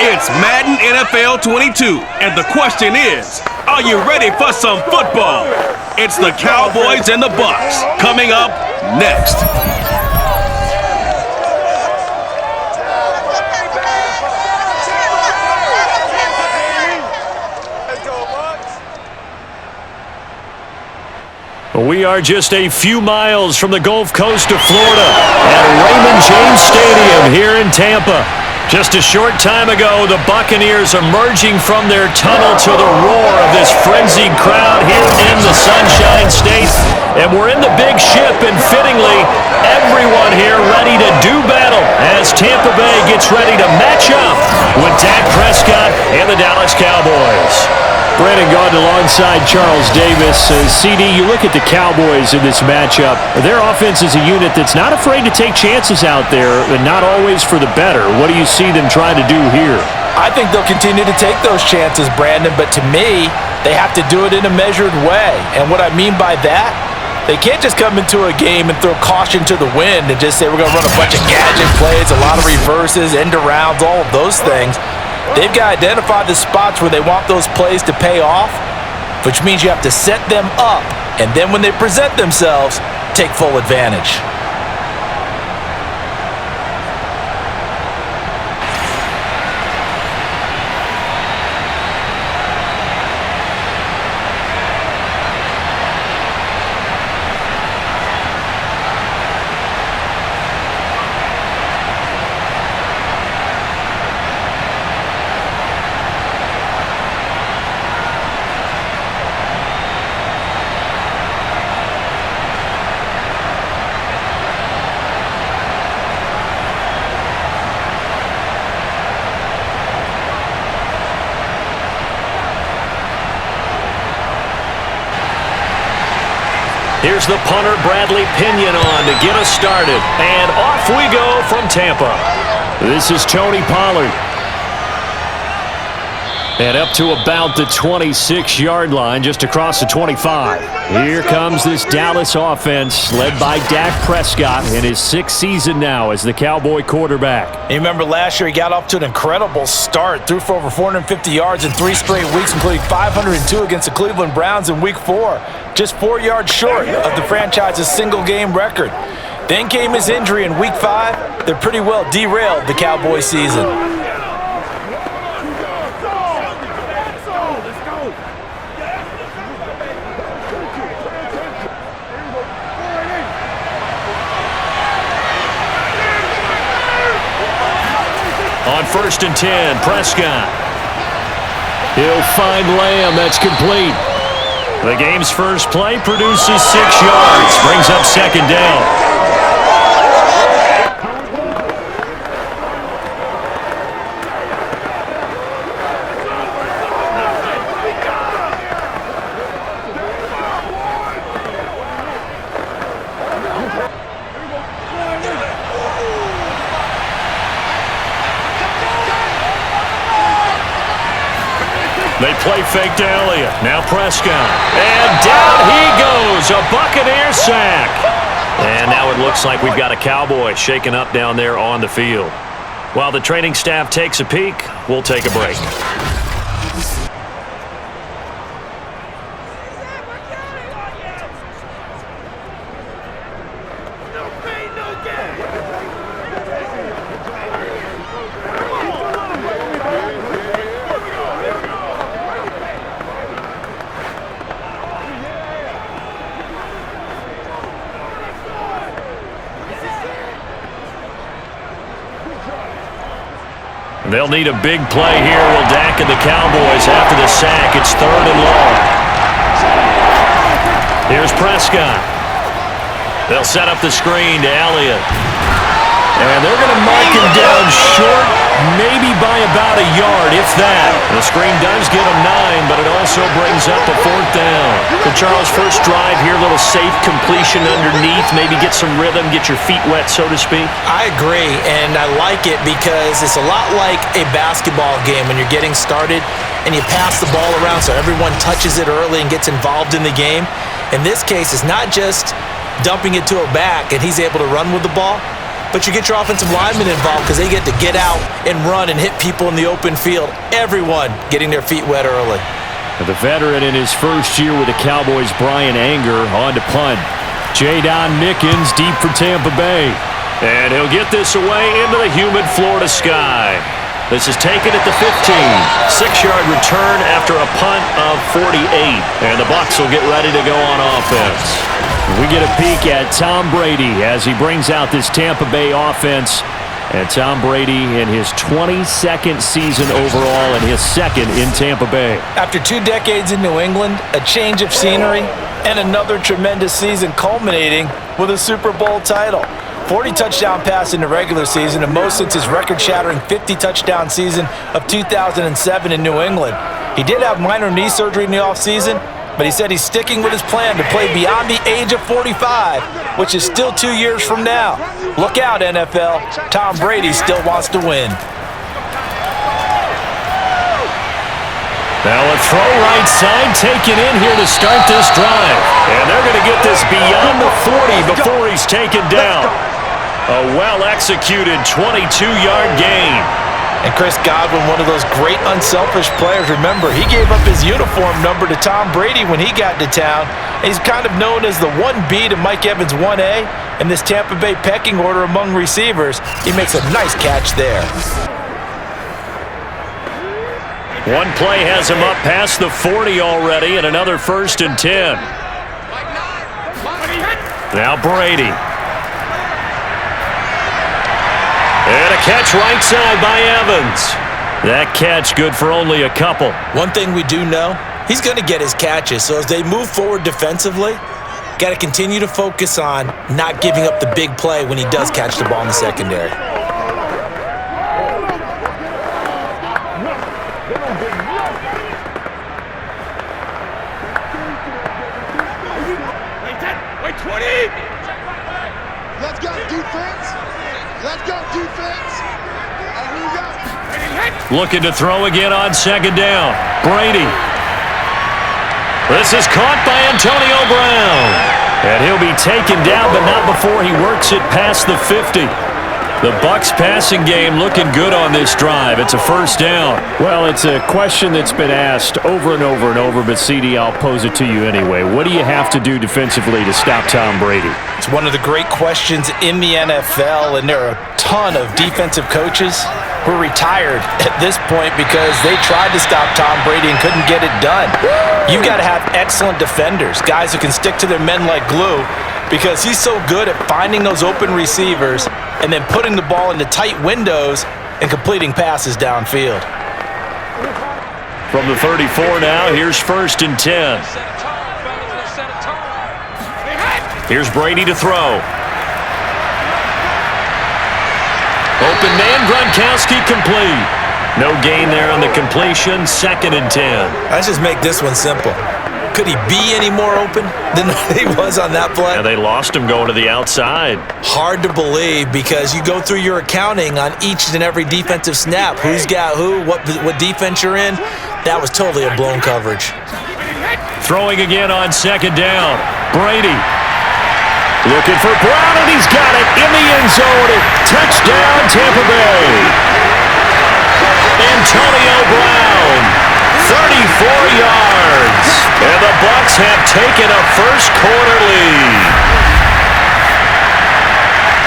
It's Madden NFL 22, and the question is, are you ready for some football? It's the Cowboys and the BUCS, coming up next. We are just a few miles from the Gulf Coast of Florida at Raymond James Stadium here in Tampa. Just a short time ago, the Buccaneers emerging from their tunnel to the roar of this frenzied crowd here in the Sunshine State. And we're in the big ship, and fittingly, everyone here ready to do battle as Tampa Bay gets ready to match up with Dak Prescott and the Dallas Cowboys. Brandon Gaudin alongside Charles Davis. CD, you look at the Cowboys in this matchup. Their offense is a unit that's not afraid to take chances out there, and not always for the better. What do you see them trying to do here? I think they'll continue to take those chances, Brandon, but to me, they have to do it in a measured way. And what I mean by that, they can't just come into a game and throw caution to the wind and just say we're going to run a bunch of gadget plays, a lot of reverses, end arounds, all of those things. They've got to identify the spots where they want those plays to pay off, which means you have to set them up, and then when they present themselves, take full advantage. Here's the punter, Bradley Pinion, on to get us started. And off we go from Tampa. This is Tony Pollard. And up to about the 26-yard line, just across the 25. Here comes this Dallas offense, led by Dak Prescott in his 6th season now as the Cowboy quarterback. You remember last year he got off to an incredible start, threw for over 450 yards in 3 straight weeks, including 502 against the Cleveland Browns in Week 4. Just 4 yards short of the franchise's single-game record. Then came his injury in Week 5. That pretty well derailed the Cowboy season. On 1st and 10, Prescott. He'll find Lamb. That's complete. The game's first play produces 6 yards. Brings up 2nd down. They play fake to Elliott. Now Prescott. And down he goes. A Buccaneers sack. And now it looks like we've got a Cowboy shaken up down there on the field. While the training staff takes a peek, we'll take a break. They'll need a big play here. Will Dak and the Cowboys after the sack. It's 3rd and long. Here's Prescott. They'll set up the screen to Elliott. And they're going to mark him down short, maybe by about a yard, if that. The screen does get him 9, but it also brings up a 4th down. So Charles, first drive here, a little safe completion underneath, maybe get some rhythm, get your feet wet, so to speak. I agree, and I like it because it's a lot like a basketball game when you're getting started and you pass the ball around so everyone touches it early and gets involved in the game. In this case, it's not just dumping it to a back and he's able to run with the ball. but you get your offensive linemen involved because they get to get out and run and hit people in the open field. Everyone getting their feet wet early. The veteran in his first year with the Cowboys, Brian Anger, on to punt. Jadon Mickens deep for Tampa Bay. And he'll get this away into the humid Florida sky. This is taken at the 15. 6-yard return after a punt of 48. And the Bucs will get ready to go on offense. We get a peek at Tom Brady as he brings out this Tampa Bay offense. And Tom Brady in his 22nd season overall and his second in Tampa Bay. After 2 decades in New England, a change of scenery, and another tremendous season culminating with a Super Bowl title. 40 touchdown pass in the regular season, the most since his record-shattering 50-touchdown season of 2007 in New England. He did have minor knee surgery in the offseason, but he said he's sticking with his plan to play beyond the age of 45, which is still 2 years from now. Look out, NFL. Tom Brady still wants to win. Now a throw right side taken in here to start this drive. And they're going to get this beyond the 40 before he's taken down. A well-executed 22-yard gain. And Chris Godwin, one of those great unselfish players. Remember, he gave up his uniform number to Tom Brady when he got to town. He's kind of known as the 1B to Mike Evans' 1A in this Tampa Bay pecking order among receivers. He makes a nice catch there. One play has him up past the 40 already, and another 1st and 10. Now Brady. And a catch right side by Evans. That catch good for only a couple. One thing we do know, he's going to get his catches. So as they move forward defensively, got to continue to focus on not giving up the big play when he does catch the ball in the secondary. Wait, 20! Let's go, defense! Let's go, defense! And we go. Looking to throw again on 2nd down. Brady. This is caught by Antonio Brown. And he'll be taken down, but not before he works it past the 50. The Bucs passing game looking good on this drive. It's a 1st down. Well, it's a question that's been asked over and over and over, but CD, I'll pose it to you anyway. What do you have to do defensively to stop Tom Brady? It's one of the great questions in the NFL, and there are a ton of defensive coaches who are retired at this point because they tried to stop Tom Brady and couldn't get it done. You've got to have excellent defenders, guys who can stick to their men like glue, because he's so good at finding those open receivers and then putting the ball into tight windows and completing passes downfield. From the 34 now, here's 1st and 10. Here's Brady to throw. Open man, Gronkowski complete. No gain there on the completion, 2nd and 10. Let's just make this one simple. Could he be any more open than he was on that play? Yeah, they lost him going to the outside. Hard to believe because you go through your accounting on each and every defensive snap. Who's got who, what defense you're in. That was totally a blown coverage. Throwing again on 2nd down. Brady. Looking for Brown, and he's got it in the end zone. Touchdown, Tampa Bay. Antonio Brown, 34 yards. And the Bucs have taken a first-quarter lead.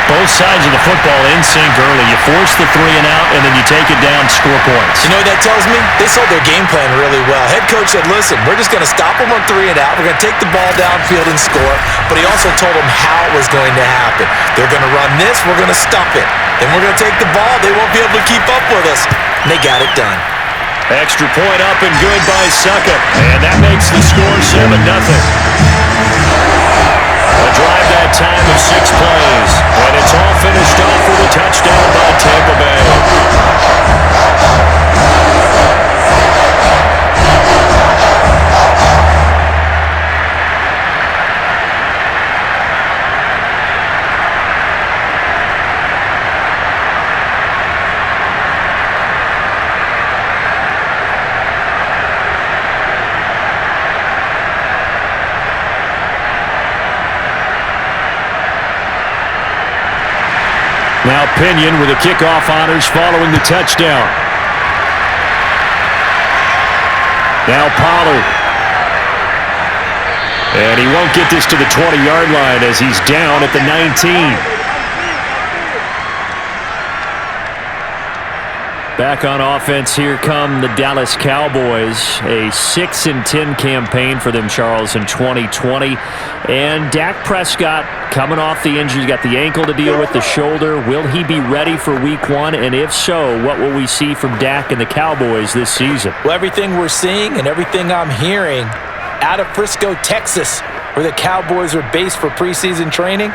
Both sides of the football in sync early. You force the 3 and out, and then you take it down, score points. You know what that tells me? They sold their game plan really well. Head coach said, listen, we're just going to stop them on 3 and out. We're going to take the ball downfield and score. But he also told them how it was going to happen. They're going to run this. We're going to stop it. Then we're going to take the ball. They won't be able to keep up with us. And they got it done. Extra point up and good by Succa. And that makes the score 7-0. A drive that time of 6 plays. And it's all finished off with a touchdown by Tampa Bay. Now Pinion with the kickoff honors following the touchdown. Now Pollard. And he won't get this to the 20-yard line as he's down at the 19. Back on offense, here come the Dallas Cowboys. A 6-10 campaign for them, Charles, in 2020. And Dak Prescott coming off the injury. He's got the ankle to deal with, the shoulder. Will he be ready for week 1? And if so, what will we see from Dak and the Cowboys this season? Well, everything we're seeing and everything I'm hearing out of Frisco, Texas, where the Cowboys are based for preseason training,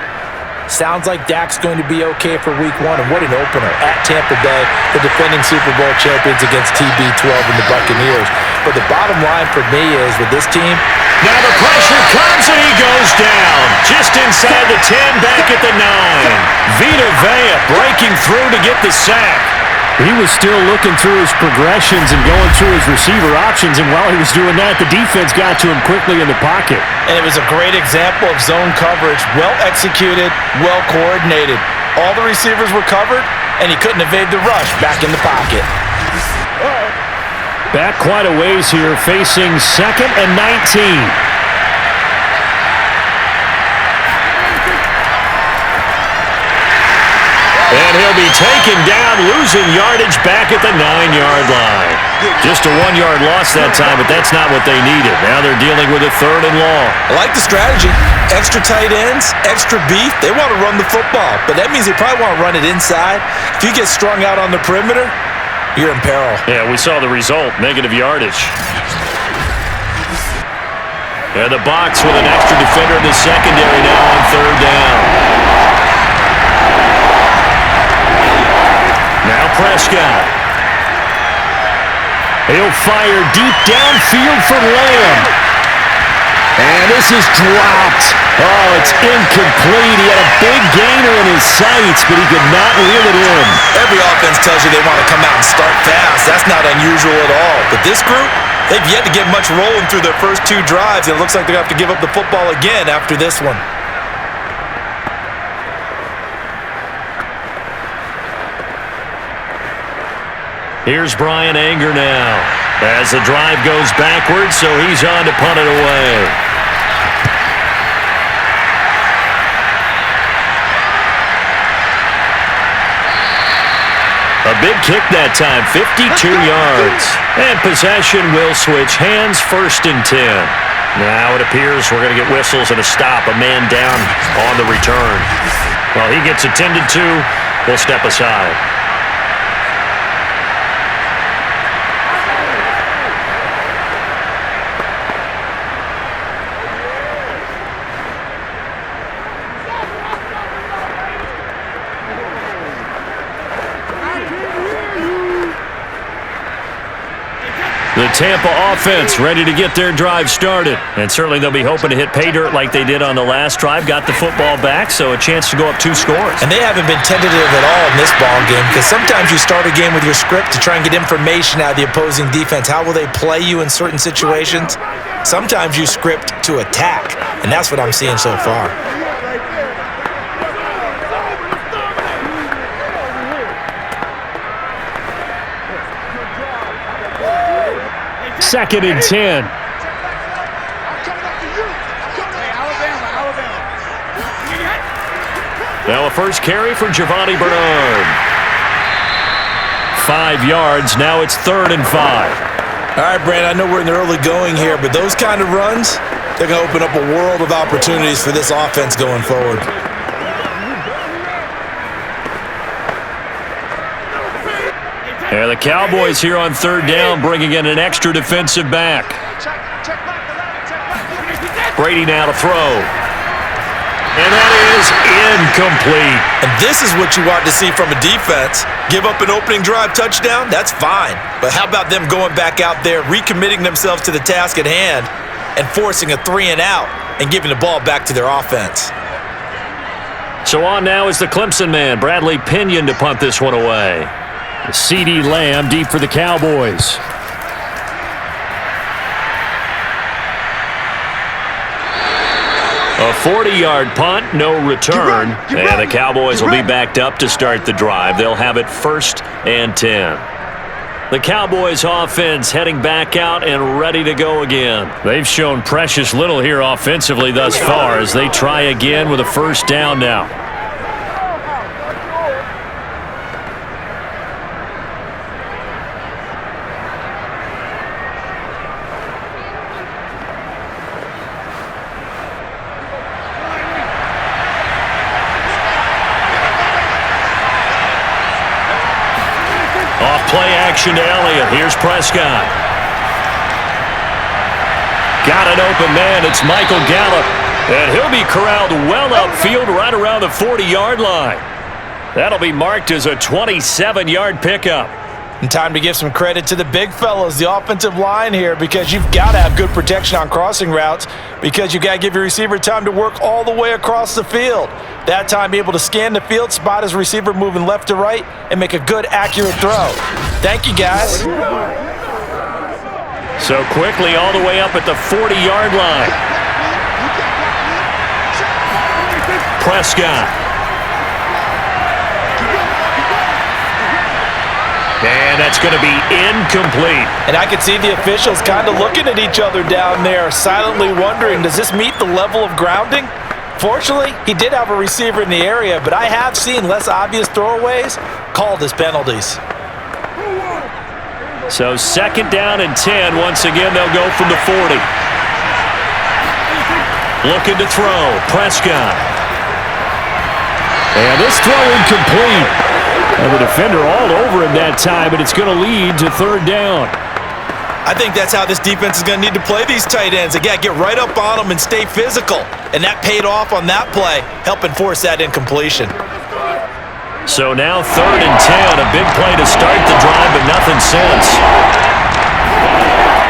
sounds like Dak's going to be okay for week 1. And what an opener at Tampa Bay, the defending Super Bowl champions against TB12 and the Buccaneers. But the bottom line for me is with this team, now the pressure comes and he goes down. Just inside the 10, back at the 9. Vita Vea breaking through to get the sack. He was still looking through his progressions and going through his receiver options, and while he was doing that, the defense got to him quickly in the pocket. And it was a great example of zone coverage, well executed, well coordinated. All the receivers were covered, and he couldn't evade the rush back in the pocket. Back quite a ways here, facing 2nd and 19. And he'll be taken down, losing yardage back at the 9-yard line. Just a 1-yard loss that time, but that's not what they needed. Now they're dealing with a 3rd and long. I like the strategy. Extra tight ends, extra beef. They want to run the football, but that means they probably want to run it inside. If you get strung out on the perimeter, you're in peril. Yeah, we saw the result, negative yardage. And the box with an extra defender in the secondary now on 3rd down. Now Prescott. He'll fire deep downfield for Lamb. And this is dropped. Oh, it's incomplete. He had a big gainer in his sights, but he could not reel it in. Every offense tells you they want to come out and start fast. That's not unusual at all. But this group, they've yet to get much rolling through their first 2 drives, and it looks like they're going to have to give up the football again after this one. Here's Brian Anger now as the drive goes backwards, so he's on to punt it away. A big kick that time, 52 yards. And possession will switch hands, 1st and 10. Now it appears we're going to get whistles and a stop, a man down on the return. While he gets attended to, we'll step aside. The Tampa offense ready to get their drive started. And certainly they'll be hoping to hit pay dirt like they did on the last drive. Got the football back, so a chance to go up 2 scores. And they haven't been tentative at all in this ball game, because sometimes you start a game with your script to try and get information out of the opposing defense. How will they play you in certain situations? Sometimes you script to attack, and that's what I'm seeing so far. Second and 10. Now a first carry for Giovanni Bernard. 5 yards. Now it's 3rd and 5. All right, Brandon, I know we're in the early going here, but those kind of runs, they're going to open up a world of opportunities for this offense going forward. And the Cowboys here on 3rd down, bringing in an extra defensive back. Brady now to throw. And that is incomplete. And this is what you want to see from a defense. Give up an opening drive touchdown, that's fine. But how about them going back out there, recommitting themselves to the task at hand, and forcing a 3 and out and giving the ball back to their offense? So on now is the Clemson man, Bradley Pinion, to punt this one away. CeeDee Lamb deep for the Cowboys. A 40-yard punt, no return. And the Cowboys will be backed up to start the drive. They'll have it 1st and 10. The Cowboys offense heading back out and ready to go again. They've shown precious little here offensively thus far as they try again with a 1st down now. Play action to Elliott. Here's Prescott. Got an open man. It's Michael Gallup. And he'll be corralled well upfield right around the 40-yard line. That'll be marked as a 27-yard pickup. And time to give some credit to the big fellas, the offensive line here, because you've got to have good protection on crossing routes because you've got to give your receiver time to work all the way across the field. That time, be able to scan the field, spot his receiver moving left to right, and make a good, accurate throw. Thank you, guys. So quickly all the way up at the 40-yard line. Prescott. And that's going to be incomplete. And I could see the officials kind of looking at each other down there, silently wondering, does this meet the level of grounding? Fortunately, he did have a receiver in the area, but I have seen less obvious throwaways called as penalties. So 2nd down and 10. Once again, they'll go from the 40. Looking to throw. Prescott. And this throw incomplete. And the defender all over him that time, and it's going to lead to 3rd down. I think that's how this defense is going to need to play these tight ends. They got to get right up on them and stay physical. And that paid off on that play, helping force that incompletion. So now 3rd and 10, a big play to start the drive, but nothing since.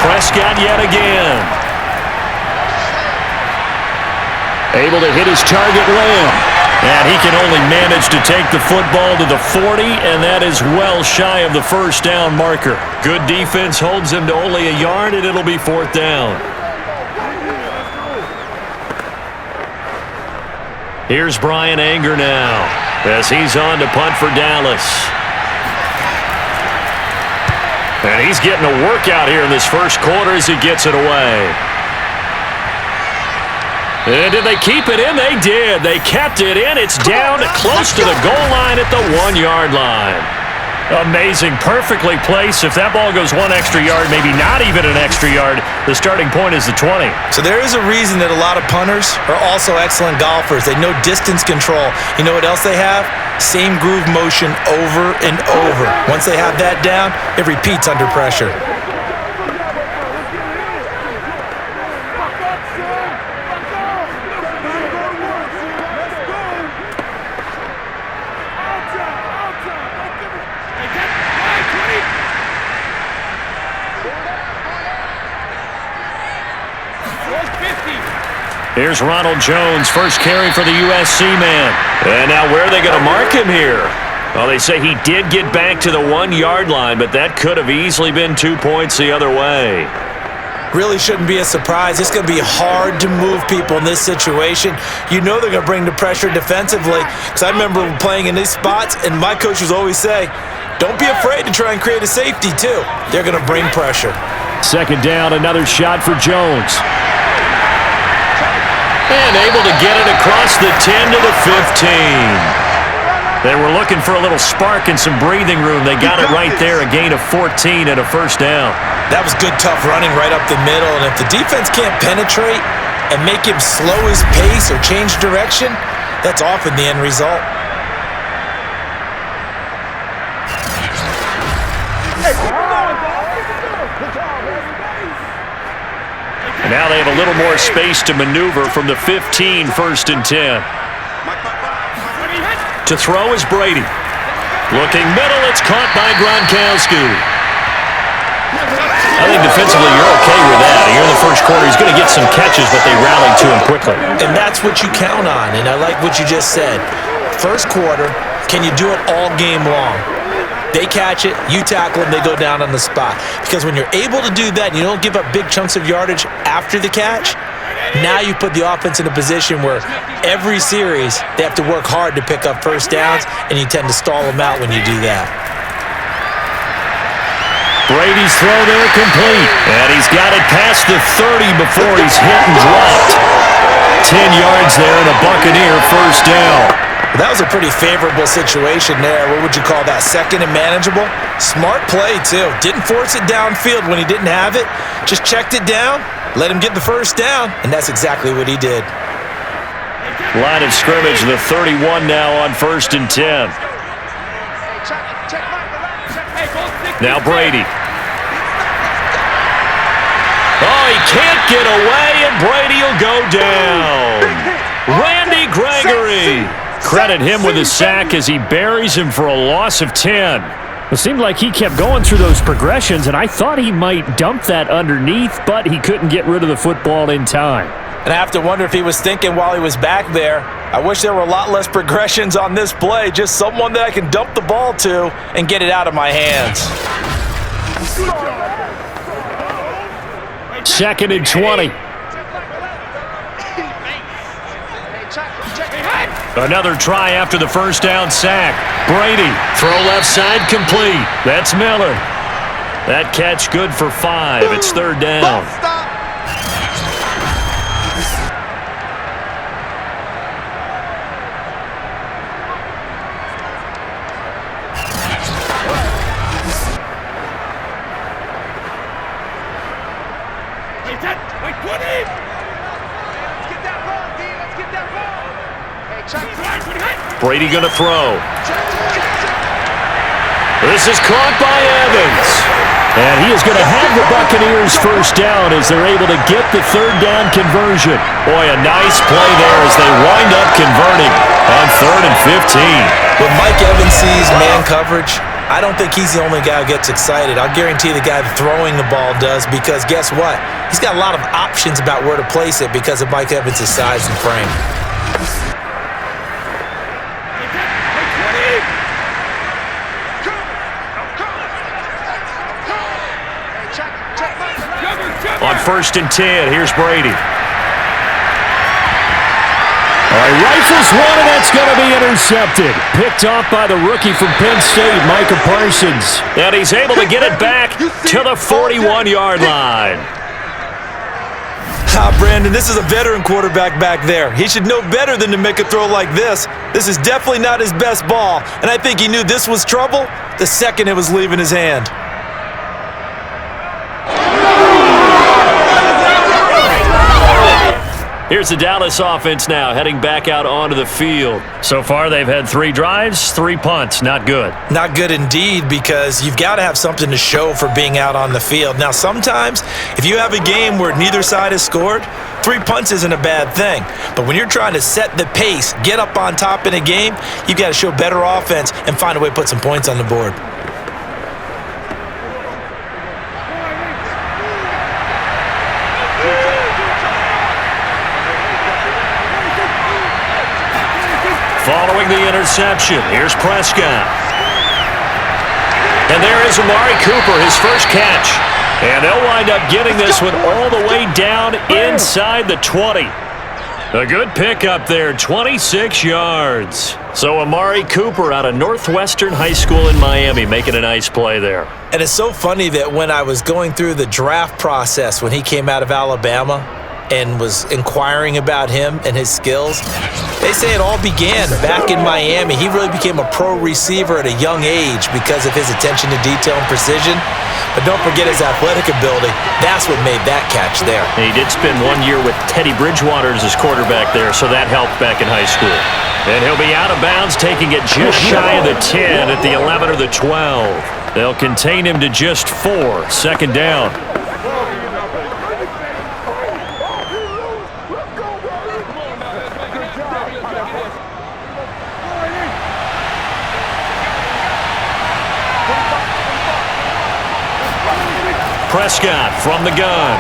Prescott yet again. Able to hit his target Lamb. And he can only manage to take the football to the 40, and that is well shy of the 1st down marker. Good defense holds him to only a yard, and it'll be 4th down. Here's Brian Anger now as he's on to punt for Dallas. And he's getting a workout here in this 1st quarter as he gets it away. And did they keep it in? They did. They kept it in. It's down close to the goal line at the 1-yard line. Amazing. Perfectly placed. If that ball goes 1 extra yard, maybe not even an extra yard, the starting point is the 20. So there is a reason that a lot of punters are also excellent golfers. They know distance control. You know what else they have? Same groove motion over and over. Once they have that down, it repeats under pressure. Here's Ronald Jones, first carry for the USC man. And now where are they going to mark him here? Well, they say he did get back to the 1-yard line, but that could have easily been 2 points the other way. Really shouldn't be a surprise. It's going to be hard to move people in this situation. You know they're going to bring the pressure defensively. Because I remember playing in these spots, and my coach would always say, don't be afraid to try and create a safety, too. They're going to bring pressure. 2nd down, another shot for Jones. And able to get it across the 10 to the 15. They were looking for a little spark and some breathing room. They got it right there, a gain of 14 and a 1st down. That was good, tough running right up the middle. And if the defense can't penetrate and make him slow his pace or change direction, that's often the end result. Now they have a little more space to maneuver from the 15, 1st and 10. To throw is Brady. Looking middle, it's caught by Gronkowski. I think defensively you're okay with that. Here in the 1st quarter, he's going to get some catches, but they rallied to him quickly. And that's what you count on, and I like what you just said. 1st quarter, can you do it all game long? They catch it, you tackle them, they go down on the spot. Because when you're able to do that and you don't give up big chunks of yardage after the catch, Now you put the offense in a position where every series they have to work hard to pick up first downs, and you tend to stall them out when you do that. Brady's throw there complete. And he's got it past the 30 before he's hit and dropped. 10 yards there and a Buccaneer first down. That was a pretty favorable situation there. What would you call that? Second and manageable? Smart play, too. Didn't force it downfield when he didn't have it. Just checked it down, let him get the first down, and that's exactly what he did. Line of scrimmage, the 31 now on 1st and 10. Now Brady. Oh, he can't get away, and Brady will go down. Randy Gregory. Credit him with a sack as he buries him for a loss of 10. It seemed like he kept going through those progressions, and I thought he might dump that underneath, but he couldn't get rid of the football in time. And I have to wonder if he was thinking while he was back there, I wish there were a lot less progressions on this play, just someone that I can dump the ball to and get it out of my hands. 2nd and 20. Another try after the first down sack. Brady, throw left side complete. That's Miller. That catch good for 5. It's 3rd down. Brady going to throw. This is caught by Evans. And he is going to have the Buccaneers first down as they're able to get the 3rd down conversion. Boy, a nice play there as they wind up converting on 3rd and 15. When Mike Evans sees man coverage, I don't think he's the only guy who gets excited. I'll guarantee the guy throwing the ball does, because guess what? He's got a lot of options about where to place it because of Mike Evans' size and frame. On 1st and 10, here's Brady. All right, rifles one, and that's going to be intercepted. Picked off by the rookie from Penn State, Micah Parsons. And he's able to get it back to the 41-yard line. Brandon, this is a veteran quarterback back there. He should know better than to make a throw like this. This is definitely not his best ball, and I think he knew this was trouble the second it was leaving his hand. Here's the Dallas offense now, heading back out onto the field. So far, they've had 3 drives, 3 punts. Not good. Not good indeed, because you've got to have something to show for being out on the field. Now, sometimes, if you have a game where neither side has scored, 3 punts isn't a bad thing. But when you're trying to set the pace, get up on top in a game, you've got to show better offense and find a way to put some points on the board. Following the interception, here's Prescott. And there is Amari Cooper, his first catch. And they'll wind up getting this one all the way down inside the 20. A good pickup there, 26 yards. So Amari Cooper out of Northwestern High School in Miami making a nice play there. And it's so funny that when I was going through the draft process when he came out of Alabama and was inquiring about him and his skills, they say it all began back in Miami. He really became a pro receiver at a young age because of his attention to detail and precision. But don't forget his athletic ability. That's what made that catch there. And he did spend 1 year with Teddy Bridgewater as his quarterback there, so that helped back in high school. And he'll be out of bounds, taking it just shy of the 10 at the 11 or the 12. They'll contain him to just 4, 2nd down. Prescott from the gun.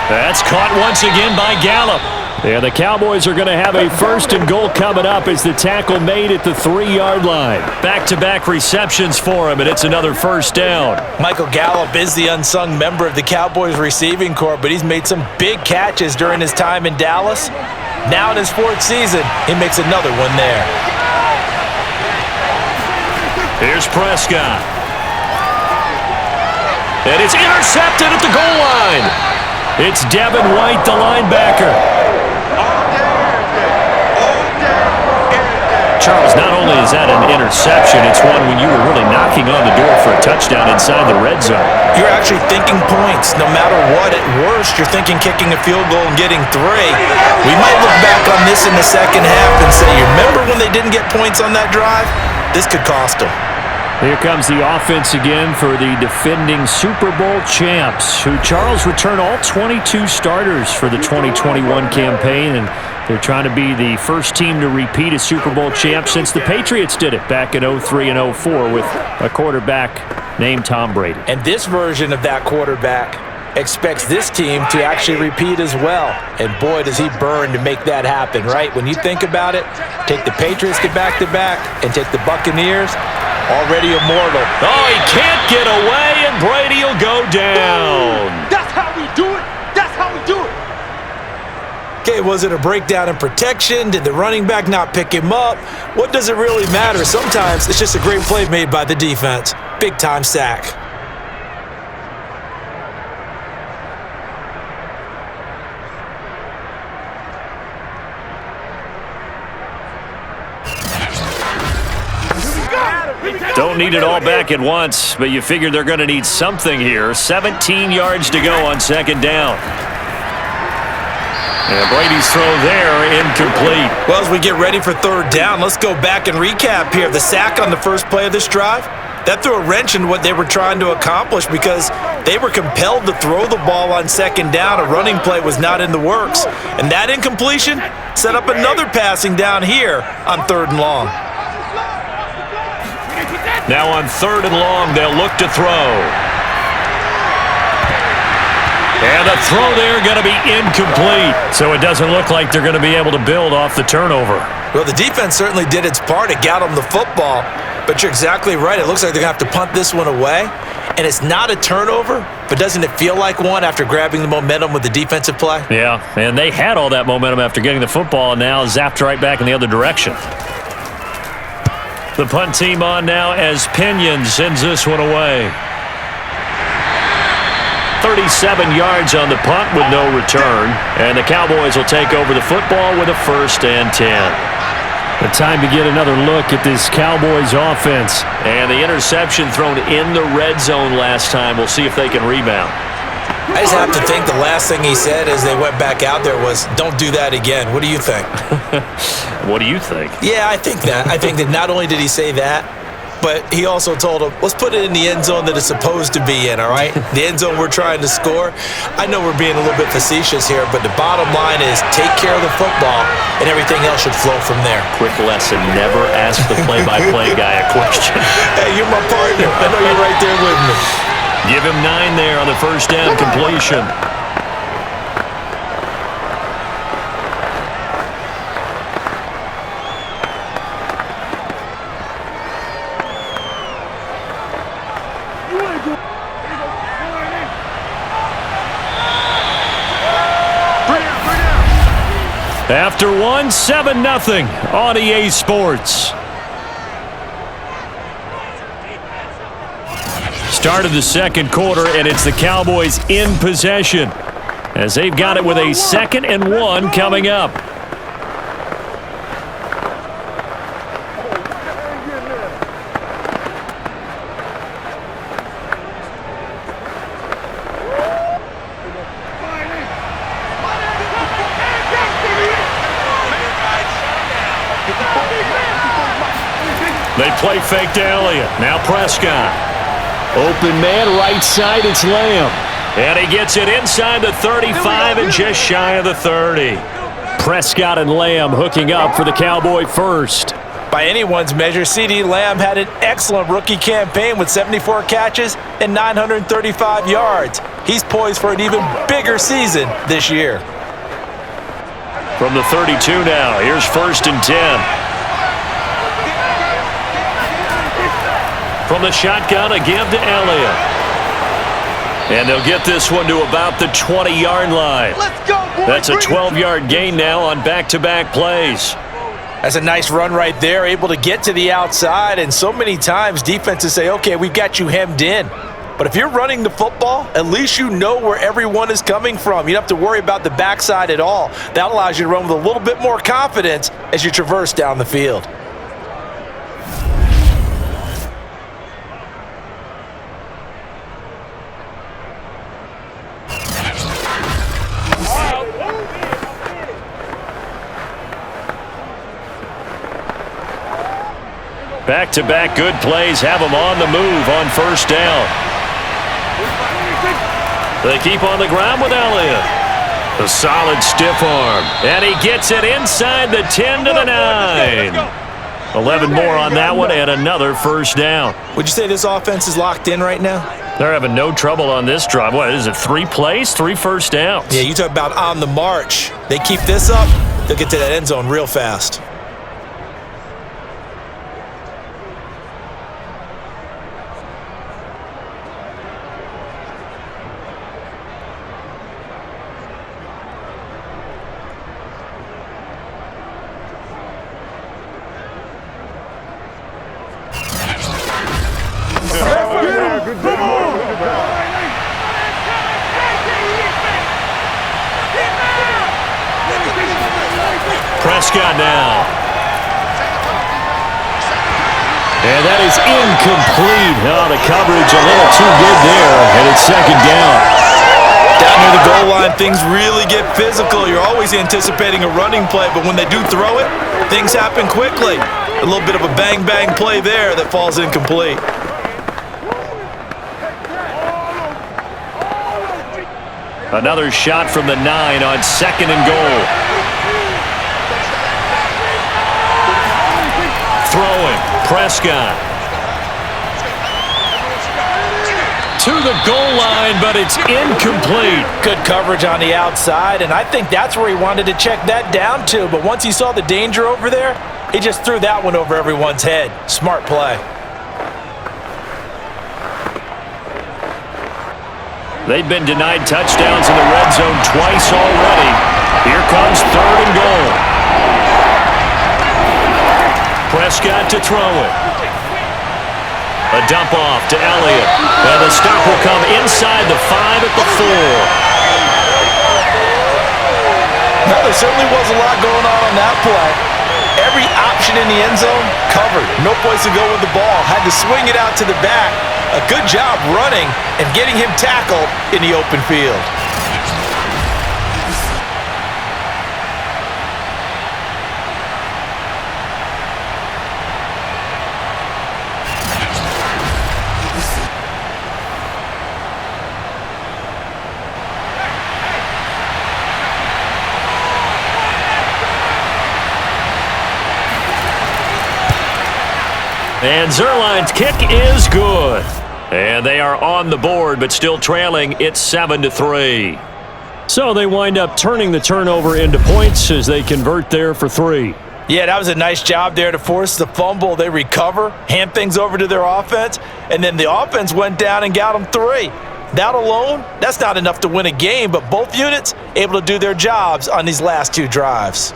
That's caught once again by Gallup. And the Cowboys are going to have a 1st and goal coming up as the tackle made at the 3-yard line. Back-to-back receptions for him, and it's another first down. Michael Gallup is the unsung member of the Cowboys receiving corps, but he's made some big catches during his time in Dallas. Now in his 4th season, he makes another one there. Here's Prescott. And it's intercepted at the goal line. It's Devin White, the linebacker. Charles, not only is that an interception, it's one when you were really knocking on the door for a touchdown inside the red zone. You're actually thinking points. No matter what, at worst, you're thinking kicking a field goal and getting 3. We might look back on this in the second half and say, you remember when they didn't get points on that drive? This could cost them. Here comes the offense again for the defending Super Bowl champs, who, Charles, return all 22 starters for the 2021 campaign, and they're trying to be the first team to repeat as Super Bowl champ since the Patriots did it back in 03 and 04 with a quarterback named Tom Brady. And this version of that quarterback expects this team to actually repeat as well. And boy, does he burn to make that happen, right? When you think about it, take the Patriots to back-to-back and take the Buccaneers, already immortal. Oh, he can't get away, and Brady will go down. That's how we do it. That's how we do it. Okay, was it a breakdown in protection? Did the running back not pick him up? What does it really matter? Sometimes it's just a great play made by the defense. Big-time sack. Don't need it all back at once, but you figure they're going to need something here. 17 yards to go on 2nd down. And Brady's throw there, incomplete. Well, as we get ready for 3rd down, let's go back and recap here. The sack on the first play of this drive, that threw a wrench in what they were trying to accomplish because they were compelled to throw the ball on 2nd down. A running play was not in the works. And that incompletion set up another passing down here on 3rd and long. Now on 3rd and long, they'll look to throw. And the throw there going to be incomplete. So it doesn't look like they're going to be able to build off the turnover. Well, the defense certainly did its part. It got them the football. But you're exactly right. It looks like they're going to have to punt this one away. And it's not a turnover, but doesn't it feel like one after grabbing the momentum with the defensive play? Yeah, and they had all that momentum after getting the football and now zapped right back in the other direction. The punt team on now as Pinion sends this one away. 37 yards on the punt with no return. And the Cowboys will take over the football with a 1st and 10. The time to get another look at this Cowboys offense. And the interception thrown in the red zone last time. We'll see if they can rebound. I just have to think the last thing he said as they went back out there was, don't do that again. What do you think? What do you think? Yeah, I think that. I think that not only did he say that, but he also told him, let's put it in the end zone that it's supposed to be in, all right? The end zone we're trying to score. I know we're being a little bit facetious here, but the bottom line is take care of the football, and everything else should flow from there. Quick lesson, never ask the play-by-play guy a question. Hey, you're my partner. I know you're right there with me. Give him 9 there on the 1st down completion. After one, 7-0 on EA Sports. Start of the 2nd quarter, and it's the Cowboys in possession as they've got it with a 2nd and 1 coming up. They play fake to Elliott. Now Prescott. Open man, right side, it's Lamb. And he gets it inside the 35 and just shy of the 30. Prescott and Lamb hooking up for the Cowboy first. By anyone's measure, CeeDee Lamb had an excellent rookie campaign with 74 catches and 935 yards. He's poised for an even bigger season this year. From the 32 now, here's 1st and 10. From the shotgun, a give to Elliott. And they'll get this one to about the 20-yard line. Let's go, boys. That's a 12-yard gain now on back-to-back plays. That's a nice run right there, able to get to the outside. And so many times defenses say, okay, we've got you hemmed in. But if you're running the football, at least you know where everyone is coming from. You don't have to worry about the backside at all. That allows you to run with a little bit more confidence as you traverse down the field. Back-to-back good plays have them on the move on 1st down. They keep on the ground with Elliott. A solid stiff arm. And he gets it inside the 10 to the 9. 11 more on that one and another 1st down. Would you say this offense is locked in right now? They're having no trouble on this drive. What is it, 3 plays, 3 first downs? Yeah, you talk about on the march. They keep this up, they'll get to that end zone real fast. Prescott now. And that is incomplete. Oh, the coverage a little too good there, and it's 2nd down. Down near the goal line, things really get physical. You're always anticipating a running play, but when they do throw it, things happen quickly. A little bit of a bang-bang play there that falls incomplete. Another shot from the 9 on 2nd and goal. Throwing, Prescott. To the goal line, but it's incomplete. Good coverage on the outside, and I think that's where he wanted to check that down to. But once he saw the danger over there, he just threw that one over everyone's head. Smart play. They've been denied touchdowns in the red zone twice already. Here comes 3rd and goal. Prescott to throw it. A dump off to Elliott. And the stop will come inside the 5 at the 4. Well, there certainly was a lot going on that play. Every option in the end zone covered. No place to go with the ball. Had to swing it out to the back. A good job running and getting him tackled in the open field. And Zuerlein's kick is good. And they are on the board, but still trailing. It's 7-3. So they wind up turning the turnover into points as they convert there for 3. Yeah, that was a nice job there to force the fumble. They recover, hand things over to their offense, and then the offense went down and got them 3. That alone, that's not enough to win a game, but both units able to do their jobs on these last 2 drives.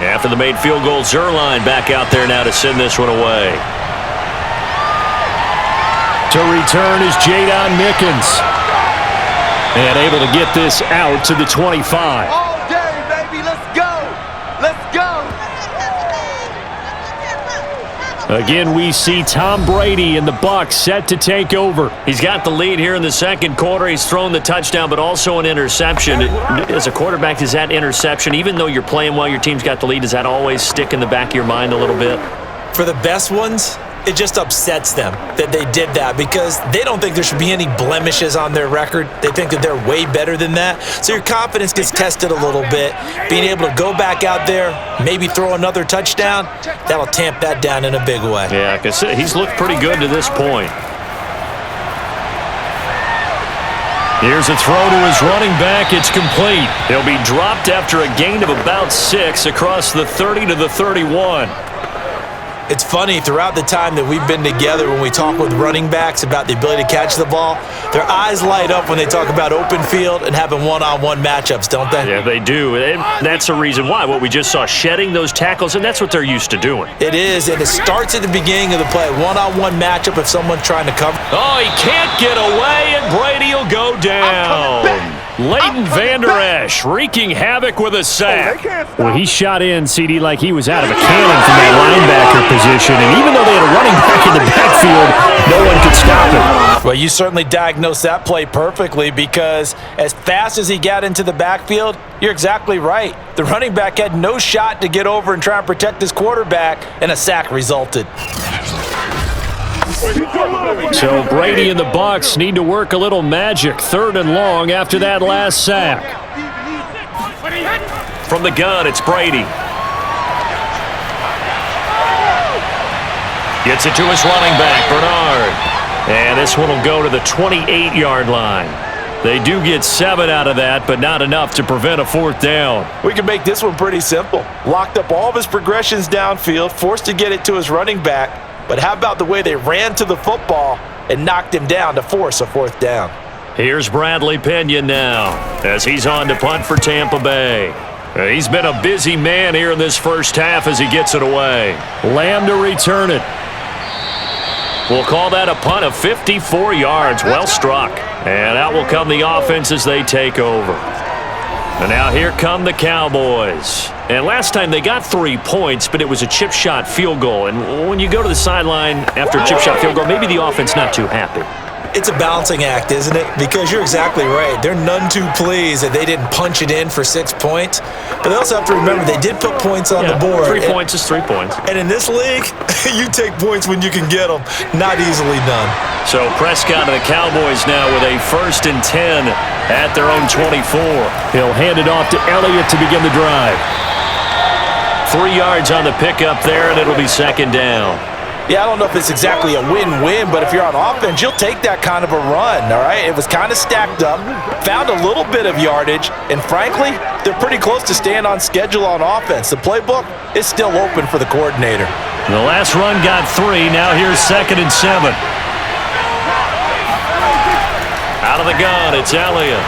After the made field goal, Zuerlein back out there now to send this one away. To return is Jadon Mickens. And able to get this out to the 25. All day, baby. Let's go. Let's go. Again, we see Tom Brady and the Bucs set to take over. He's got the lead here in the 2nd quarter. He's thrown the touchdown, but also an interception. As a quarterback, does that interception, even though you're playing well, your team's got the lead, does that always stick in the back of your mind a little bit? For the best ones, It just upsets them that they did that because they don't think there should be any blemishes on their record. They think that they're way better than that. So your confidence gets tested a little bit. Being able to go back out there, maybe throw another touchdown, that'll tamp that down in a big way. Yeah, because he's looked pretty good to this point. Here's a throw to his running back. It's complete. He'll be dropped after a gain of about 6 across the 30 to the 31. It's funny, throughout the time that we've been together, when we talk with running backs about the ability to catch the ball, their eyes light up when they talk about open field and having one-on-one matchups, don't they? Yeah, they do. And that's the reason why. What we just saw, shedding those tackles, and that's what they're used to doing. It is, and it starts at the beginning of the play. One-on-one matchup if someone's trying to cover. Oh, he can't get away, and Brady will go down. Leighton Vander Esch wreaking havoc with a sack. Well, he shot in, CD, like he was out of a cannon from that linebacker position. And even though they had a running back in the backfield, no one could stop him. Well, you certainly diagnosed that play perfectly because as fast as he got into the backfield, you're exactly right. The running back had no shot to get over and try and protect his quarterback, and a sack resulted. So Brady and the Bucs need to work a little magic. 3rd and long after that last sack. From the gun, it's Brady. Gets it to his running back, Bernard. And this one will go to the 28-yard line. They do get 7 out of that, but not enough to prevent a 4th down. We can make this one pretty simple. Locked up all of his progressions downfield, forced to get it to his running back. But how about the way they ran to the football and knocked him down to force a 4th down? Here's Bradley Pinion now as he's on to punt for Tampa Bay. He's been a busy man here in this first half as he gets it away. Lamb to return it. We'll call that a punt of 54 yards. Well struck. And out will come the offense as they take over. And now here come the Cowboys. And last time they got 3 points, but it was a chip shot field goal. And when you go to the sideline after a chip shot field goal, maybe the offense not too happy. It's a balancing act, isn't it? Because you're exactly right. They're none too pleased that they didn't punch it in for 6 points. But they also have to remember they did put points on the board. 3 points is 3 points. And in this league, you take points when you can get them. Not easily done. So Prescott and the Cowboys now with a 1st and 10 at their own 24. He'll hand it off to Elliott to begin the drive. 3 yards on the pickup there, and it'll be 2nd down. Yeah, I don't know if it's exactly a win-win, but if you're on offense, you'll take that kind of a run, all right? It was kind of stacked up, found a little bit of yardage, and frankly, they're pretty close to staying on schedule on offense. The playbook is still open for the coordinator. The last run got 3. Now here's 2nd and 7. Out of the gun, it's Elliott.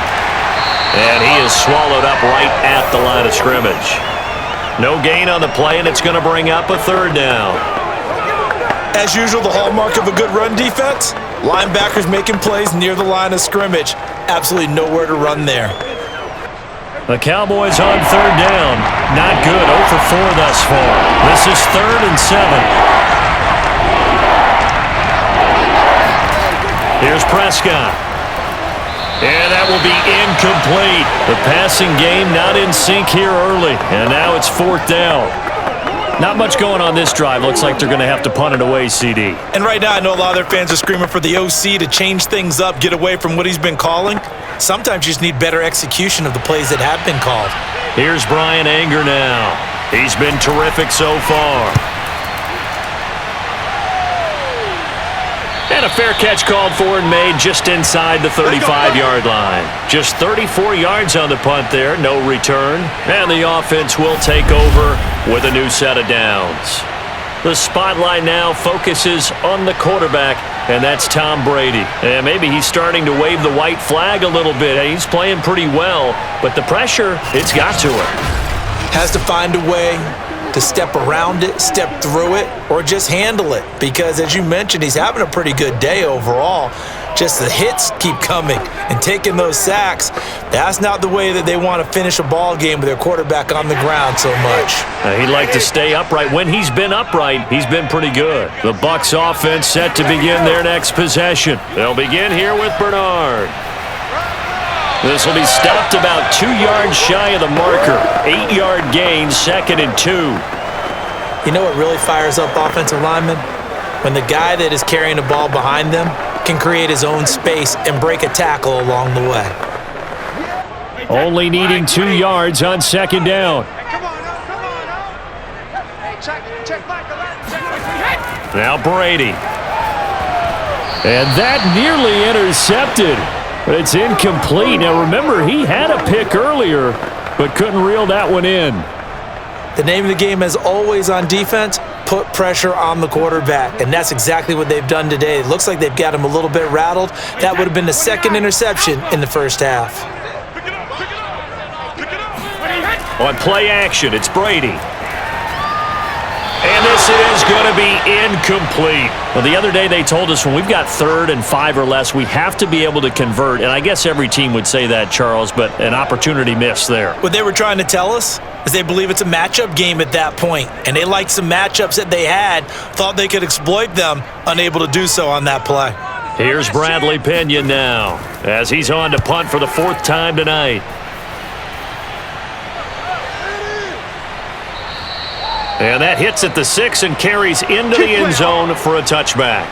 And he is swallowed up right at the line of scrimmage. No gain on the play, and it's going to bring up a 3rd down. As usual, the hallmark of a good run defense, linebackers making plays near the line of scrimmage. Absolutely nowhere to run there. The Cowboys on 3rd down. Not good. 0 for 4 thus far. This is 3rd and 7. Here's Prescott. And that will be incomplete. The passing game not in sync here early. And now it's 4th down. Not much going on this drive. Looks like they're going to have to punt it away, CD. And right now, I know a lot of their fans are screaming for the OC to change things up, get away from what he's been calling. Sometimes you just need better execution of the plays that have been called. Here's Brian Anger now. He's been terrific so far. And a fair catch called for and made just inside the 35-yard line. Just 34 yards on the punt there, no return. And the offense will take over with a new set of downs. The spotlight now focuses on the quarterback, and that's Tom Brady. And maybe he's starting to wave the white flag a little bit. He's playing pretty well, but the pressure, it's got to him. Has to find a way to step around it, step through it, or just handle it. Because as you mentioned, he's having a pretty good day overall. Just the hits keep coming and taking those sacks. That's not the way that they want to finish a ball game with their quarterback on the ground so much. He'd like to stay upright. When he's been upright, he's been pretty good. The Bucs offense set to begin their next possession. They'll begin here with Bernard. This will be stopped about 2 yards shy of the marker. 8-yard gain, 2nd and 2. You know what really fires up offensive linemen? when the guy that is carrying the ball behind them can create his own space and break a tackle along the way. Only needing 2 yards on second down. Now Brady. And that nearly intercepted, but it's incomplete. Now remember, he had a pick earlier, but couldn't reel that one in. The name of the game, as always on defense, put pressure on the quarterback, and that's exactly what they've done today. It looks like they've got him a little bit rattled. That would have been the second interception in the first half. On play action, it's Brady. And this is going to be incomplete. Well, the other day they told us when we've got 3rd and 5 or less, we have to be able to convert. And I guess every team would say that, Charles, but an opportunity missed there. What they were trying to tell us is they believe it's a matchup game at that point. And they liked some matchups that they had, thought they could exploit them, unable to do so on that play. Here's Bradley Pinion now as he's on to punt for the 4th time tonight. And that hits at the 6 and carries into the end zone for a touchback.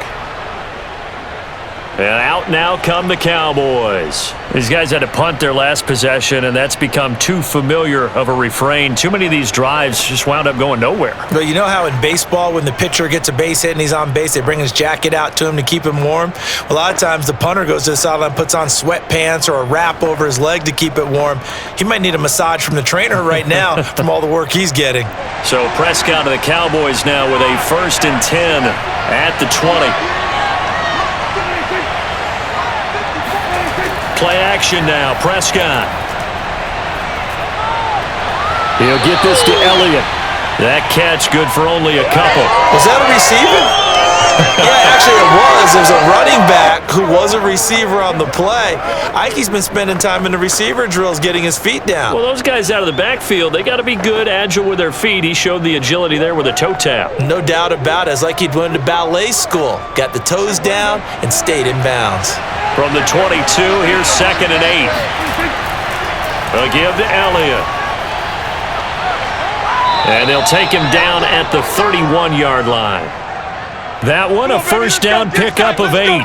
And out now come the Cowboys. These guys had to punt their last possession, and that's become too familiar of a refrain. Too many of these drives just wound up going nowhere. But you know how in baseball, when the pitcher gets a base hit and he's on base, they bring his jacket out to him to keep him warm? A lot of times the punter goes to the sideline, puts on sweatpants or a wrap over his leg to keep it warm. He might need a massage from the trainer right now from all the work he's getting. So Prescott of the Cowboys now with a 1st and 10 at the 20. Play action now, Prescott. He'll get this to Elliott. That catch good for only a couple. Was that a receiver? Yeah, actually it was. There's a running back who was a receiver on the play. Ike's been spending time in the receiver drills getting his feet down. Well, those guys out of the backfield, they got to be good, agile with their feet. He showed the agility there with a toe tap. No doubt about it. It's like he'd went to ballet school. Got the toes down and stayed in bounds. From the 22, here's 2nd and 8. They'll give to Elliott. And they'll take him down at the 31-yard line. That one, a 1st down pickup of 8.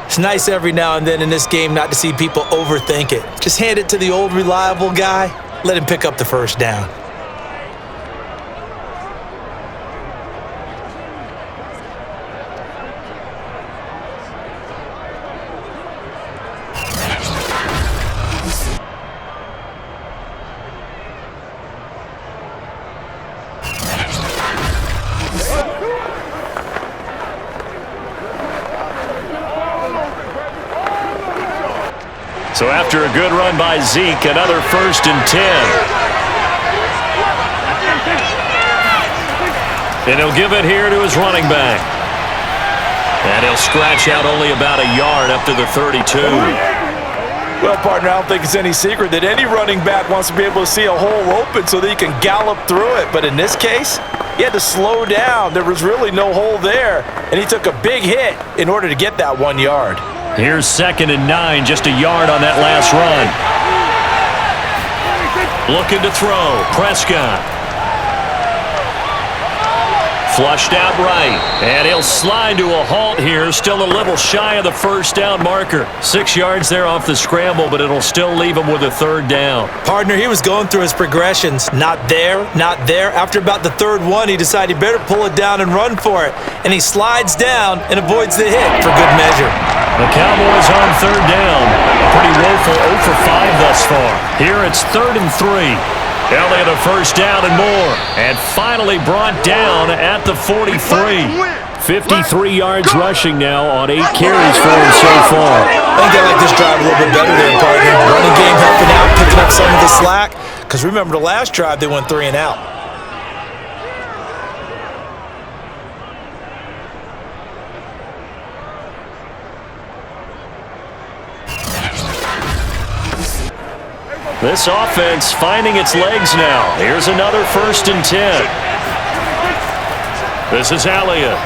It's nice every now and then in this game not to see people overthink it. Just hand it to the old reliable guy. Let him pick up the 1st down. So after a good run by Zeke, another 1st and 10. And he'll give it here to his running back. And he'll scratch out only about a yard up to the 32. Well, partner, I don't think it's any secret that any running back wants to be able to see a hole open so that he can gallop through it. But in this case, he had to slow down. There was really no hole there, and he took a big hit in order to get that 1 yard. Here's 2nd and 9, just a yard on that last run. Looking to throw, Prescott. Flushed out right, and he'll slide to a halt here, still a little shy of the 1st down marker. 6 yards there off the scramble, but it'll still leave him with a 3rd down. Partner, he was going through his progressions. Not there, not there. After about the 3rd one, he decided he better pull it down and run for it. And he slides down and avoids the hit for good measure. The Cowboys on 3rd down. A pretty woeful 0 for 5 thus far. Here it's 3rd and 3. Elliott a 1st down and more. And finally brought down at the 43. 53 yards rushing now on 8 carries for him so far. I think they like this drive a little bit better there, partner. Running game helping out, picking up some of the slack. Because remember the last drive, they went 3 and out. This offense finding its legs now. Here's another 1st and 10. This is Elliott.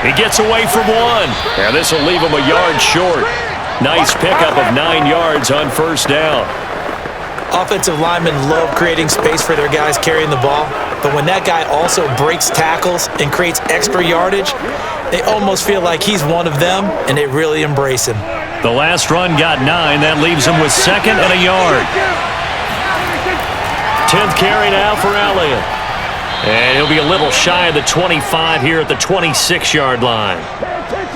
He gets away from 1. And this will leave him a yard short. Nice pickup of 9 yards on 1st down. Offensive linemen love creating space for their guys carrying the ball. but when that guy also breaks tackles and creates extra yardage, they almost feel like he's one of them, and they really embrace him. The last run got 9. That leaves him with 2nd and a yard. 10th carry now for Elliott. And he'll be a little shy of the 25 here at the 26-yard line.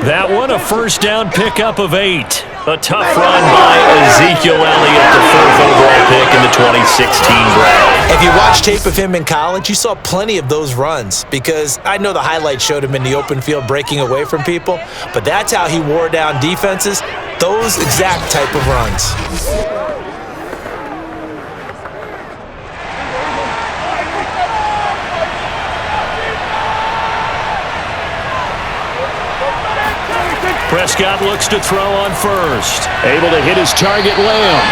That one, a first down pickup of 8. A tough run by Ezekiel Elliott, the 4th overall pick in the 2016 draft. If you watch tape of him in college, you saw plenty of those runs, because I know the highlights showed him in the open field breaking away from people, but that's how he wore down defenses, those exact type of runs. Prescott looks to throw on first. Able to hit his target, Lamb.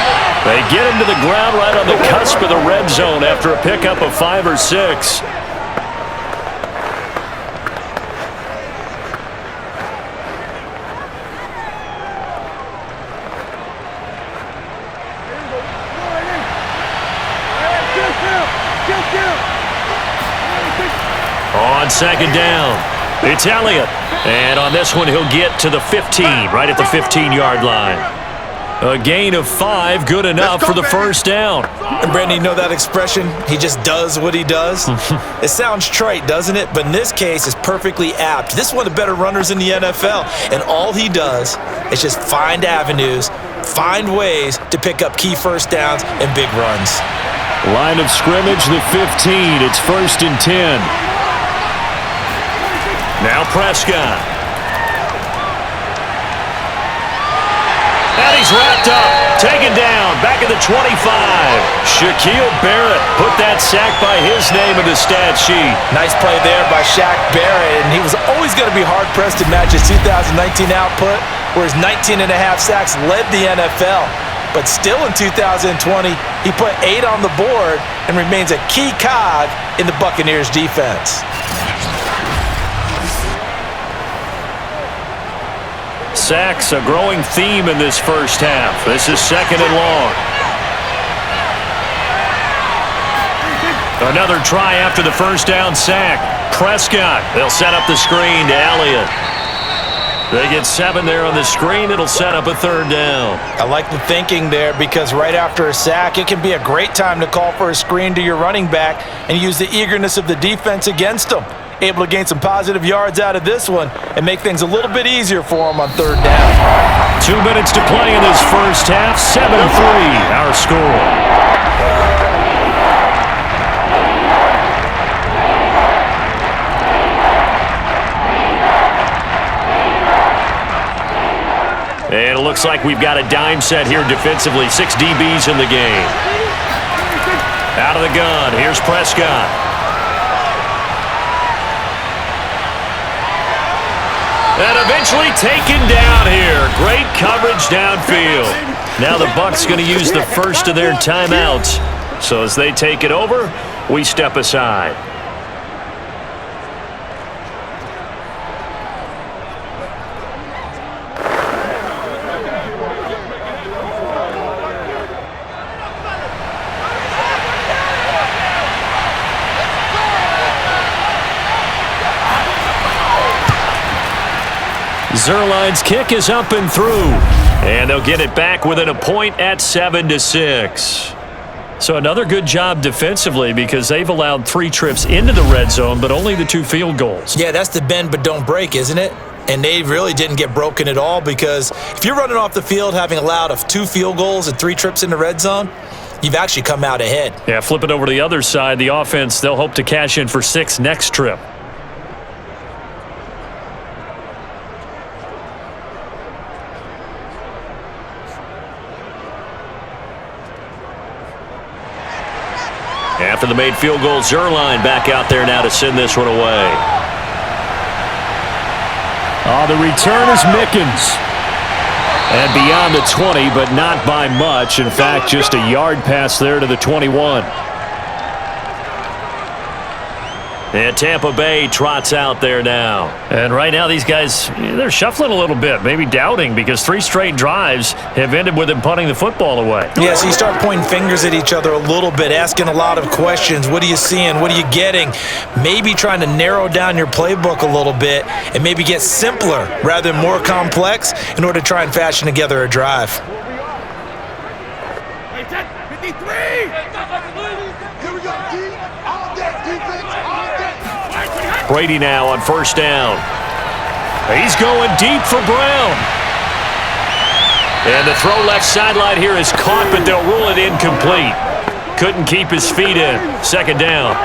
They get him to the ground right on the cusp of the red zone after a pickup of 5 or 6. On 2nd down, it's Elliott. And on this one, he'll get to the 15, right at the 15-yard line. A gain of 5, good enough for the first down. And Brandon, you know that expression? He just does what he does? It sounds trite, doesn't it? But in this case, it's perfectly apt. This is one of the better runners in the NFL. And all he does is just find avenues, find ways to pick up key first downs and big runs. Line of scrimmage, the 15. It's 1st and 10. Now Prescott. And he's wrapped up, taken down, back at the 25. Shaquille Barrett put that sack by his name in the stat sheet. Nice play there by Shaq Barrett, and he was always going to be hard-pressed to match his 2019 output, where his 19.5 sacks led the NFL. But still in 2020, he put 8 on the board and remains a key cog in the Buccaneers defense. Sacks, a growing theme in this first half. This is 2nd and long. Another try after the first down sack. Prescott, they'll set up the screen to Elliott. They get 7 there on the screen. It'll set up a 3rd down. I like the thinking there, because right after a sack, it can be a great time to call for a screen to your running back and use the eagerness of the defense against them. Able to gain some positive yards out of this one and make things a little bit easier for him on 3rd down. 2 minutes to play in this first half. 7-3, our score. And it looks like we've got a dime set here defensively. 6 DBs in the game. Out of the gun, here's Prescott. And eventually taken down here. Great coverage downfield. Now the Bucs going to use the first of their timeouts. So as they take it over, we step aside. Zerline's kick is up and through. And they'll get it back within a point at 7-6. So another good job defensively, because they've allowed 3 trips into the red zone, but only the 2 field goals. Yeah, that's the bend but don't break, isn't it? And they really didn't get broken at all, because if you're running off the field having allowed 2 field goals and 3 trips in the red zone, you've actually come out ahead. Yeah, flip it over to the other side. The offense, they'll hope to cash in for 6 next trip. After the made field goal, Zerline back out there now to send this one away. Oh, the return is Mickens. And beyond the 20, but not by much. In fact, just a yard pass there to the 21. And Tampa Bay trots out there now. And right now these guys, they're shuffling a little bit, maybe doubting, because 3 straight drives have ended with them punting the football away. Yeah, so you start pointing fingers at each other a little bit, asking a lot of questions. What are you seeing? What are you getting? Maybe trying to narrow down your playbook a little bit and maybe get simpler rather than more complex in order to try and fashion together a drive. 53! Here we go, D. All day, defense, all day. Brady now on first down. He's going deep for Brown. And the throw left sideline here is caught, but they'll rule it incomplete. Couldn't keep his feet in. Second down.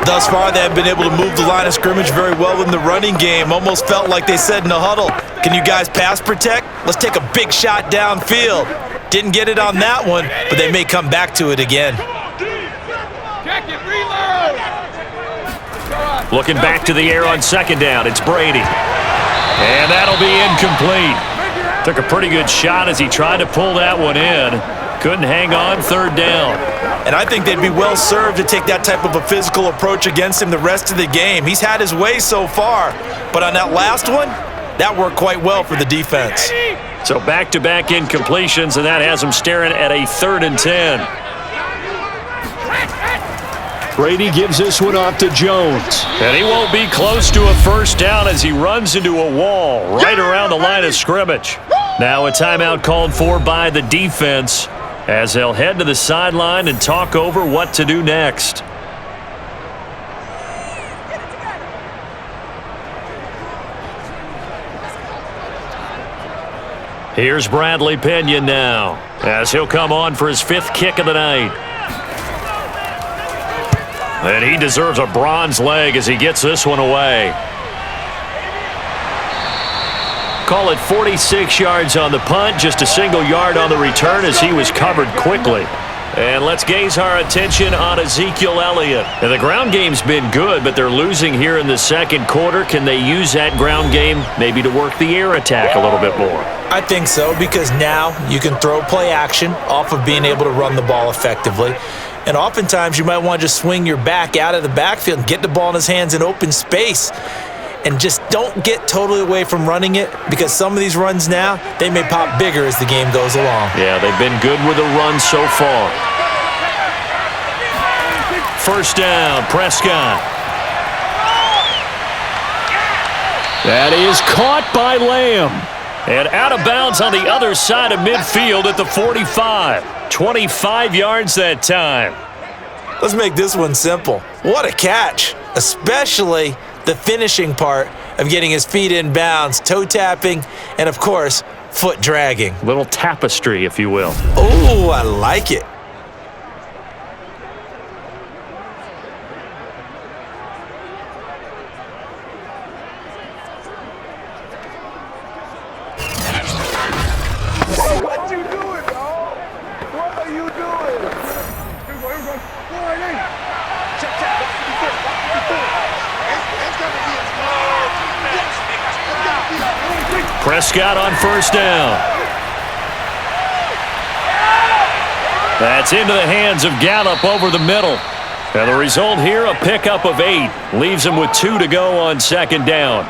Thus far, they have been able to move the line of scrimmage very well in the running game. Almost felt like they said in the huddle, can you guys pass protect? Let's take a big shot downfield. Didn't get it on that one, but they may come back to it again. Looking back to the air on second down. It's Brady. And that'll be incomplete. Took a pretty good shot as he tried to pull that one in. Couldn't hang on, third down. And I think they'd be well served to take that type of a physical approach against him the rest of the game. He's had his way so far, but on that last one, that worked quite well for the defense. So back-to-back incompletions, and that has him staring at a 3rd and 10. Brady gives this one off to Jones. And he won't be close to a first down as he runs into a wall right around the line of scrimmage. Now a timeout called for by the defense as they'll head to the sideline and talk over what to do next. Here's Bradley Pinion now as he'll come on for his 5th kick of the night. And he deserves a bronze leg as he gets this one away. Call it 46 yards on the punt, just a single yard on the return as he was covered quickly. And let's gaze our attention on Ezekiel Elliott. And the ground game's been good, but they're losing here in the second quarter. Can they use that ground game maybe to work the air attack a little bit more? I think so, because now you can throw play action off of being able to run the ball effectively. And oftentimes you might want to just swing your back out of the backfield and get the ball in his hands in open space. And just don't get totally away from running it, because some of these runs now, they may pop bigger as the game goes along. Yeah, they've been good with the run so far. First down, Prescott. That is caught by Lamb. And out of bounds on the other side of midfield at the 45. 25 yards that time. Let's make this one simple. What a catch, especially the finishing part of getting his feet in bounds, toe tapping, and of course, foot dragging. Little tapestry, if you will. Oh, I like it. What you doing, dog? What are you doing? Prescott on first down. That's into the hands of Gallup over the middle. And the result here, a pickup of 8. Leaves him with 2 to go on second down.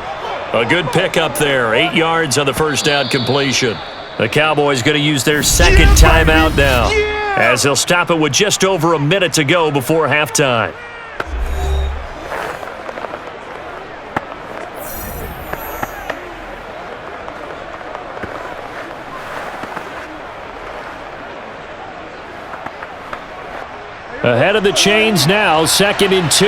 A good pickup there. 8 yards on the first down completion. The Cowboys going to use their second timeout now, as they'll stop it with just over a minute to go before halftime. Ahead of the chains now, 2nd and 2.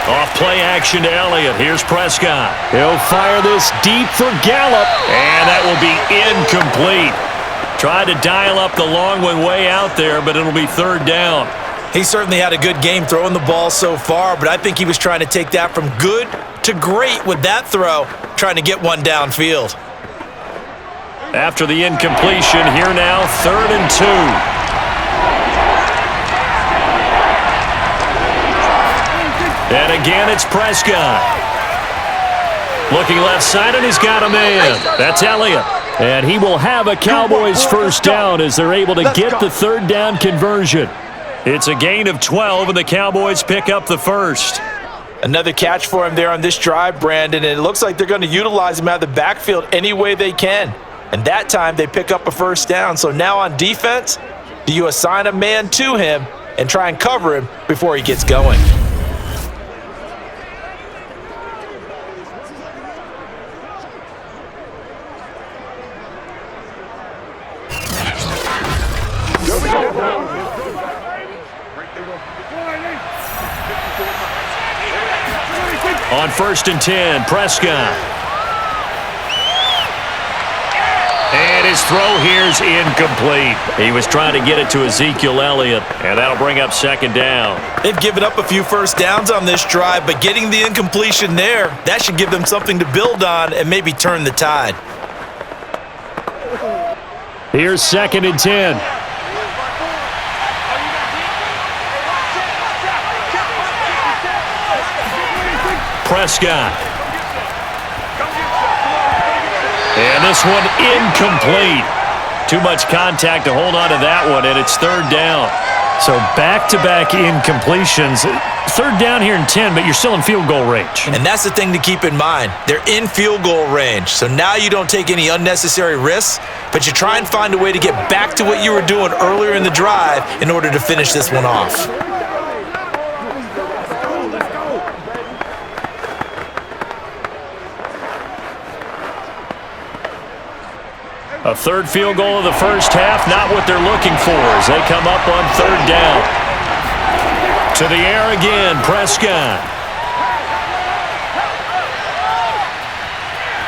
Off play action to Elliott. Here's Prescott. He'll fire this deep for Gallup. And that will be incomplete. Tried to dial up the long one way out there, but it'll be third down. He certainly had a good game throwing the ball so far, but I think he was trying to take that from good to great with that throw, trying to get one downfield. After the incompletion, here now, 3rd and 2. And again, it's Prescott. Looking left side, and he's got a man. That's Elliott. And he will have a Cowboys first down as they're able to get the third down conversion. It's a gain of 12, and the Cowboys pick up the first. Another catch for him there on this drive, Brandon, and it looks like they're going to utilize him out of the backfield any way they can. And that time they pick up a first down. So now on defense, do you assign a man to him and try and cover him before he gets going? On 1st and 10, Prescott. And his throw here's incomplete. He was trying to get it to Ezekiel Elliott, and that'll bring up 2nd down. They've given up a few first downs on this drive, but getting the incompletion there, that should give them something to build on and maybe turn the tide. Here's 2nd and 10. Prescott. And this one incomplete. Too much contact to hold on to that one, and it's 3rd down. So back-to-back incompletions. 3rd down here in 10, but you're still in field goal range. And that's the thing to keep in mind. They're in field goal range. So now you don't take any unnecessary risks, but you try and find a way to get back to what you were doing earlier in the drive in order to finish this one off. A 3rd field goal of the first half, not what they're looking for as they come up on 3rd down. To the air again, Prescott.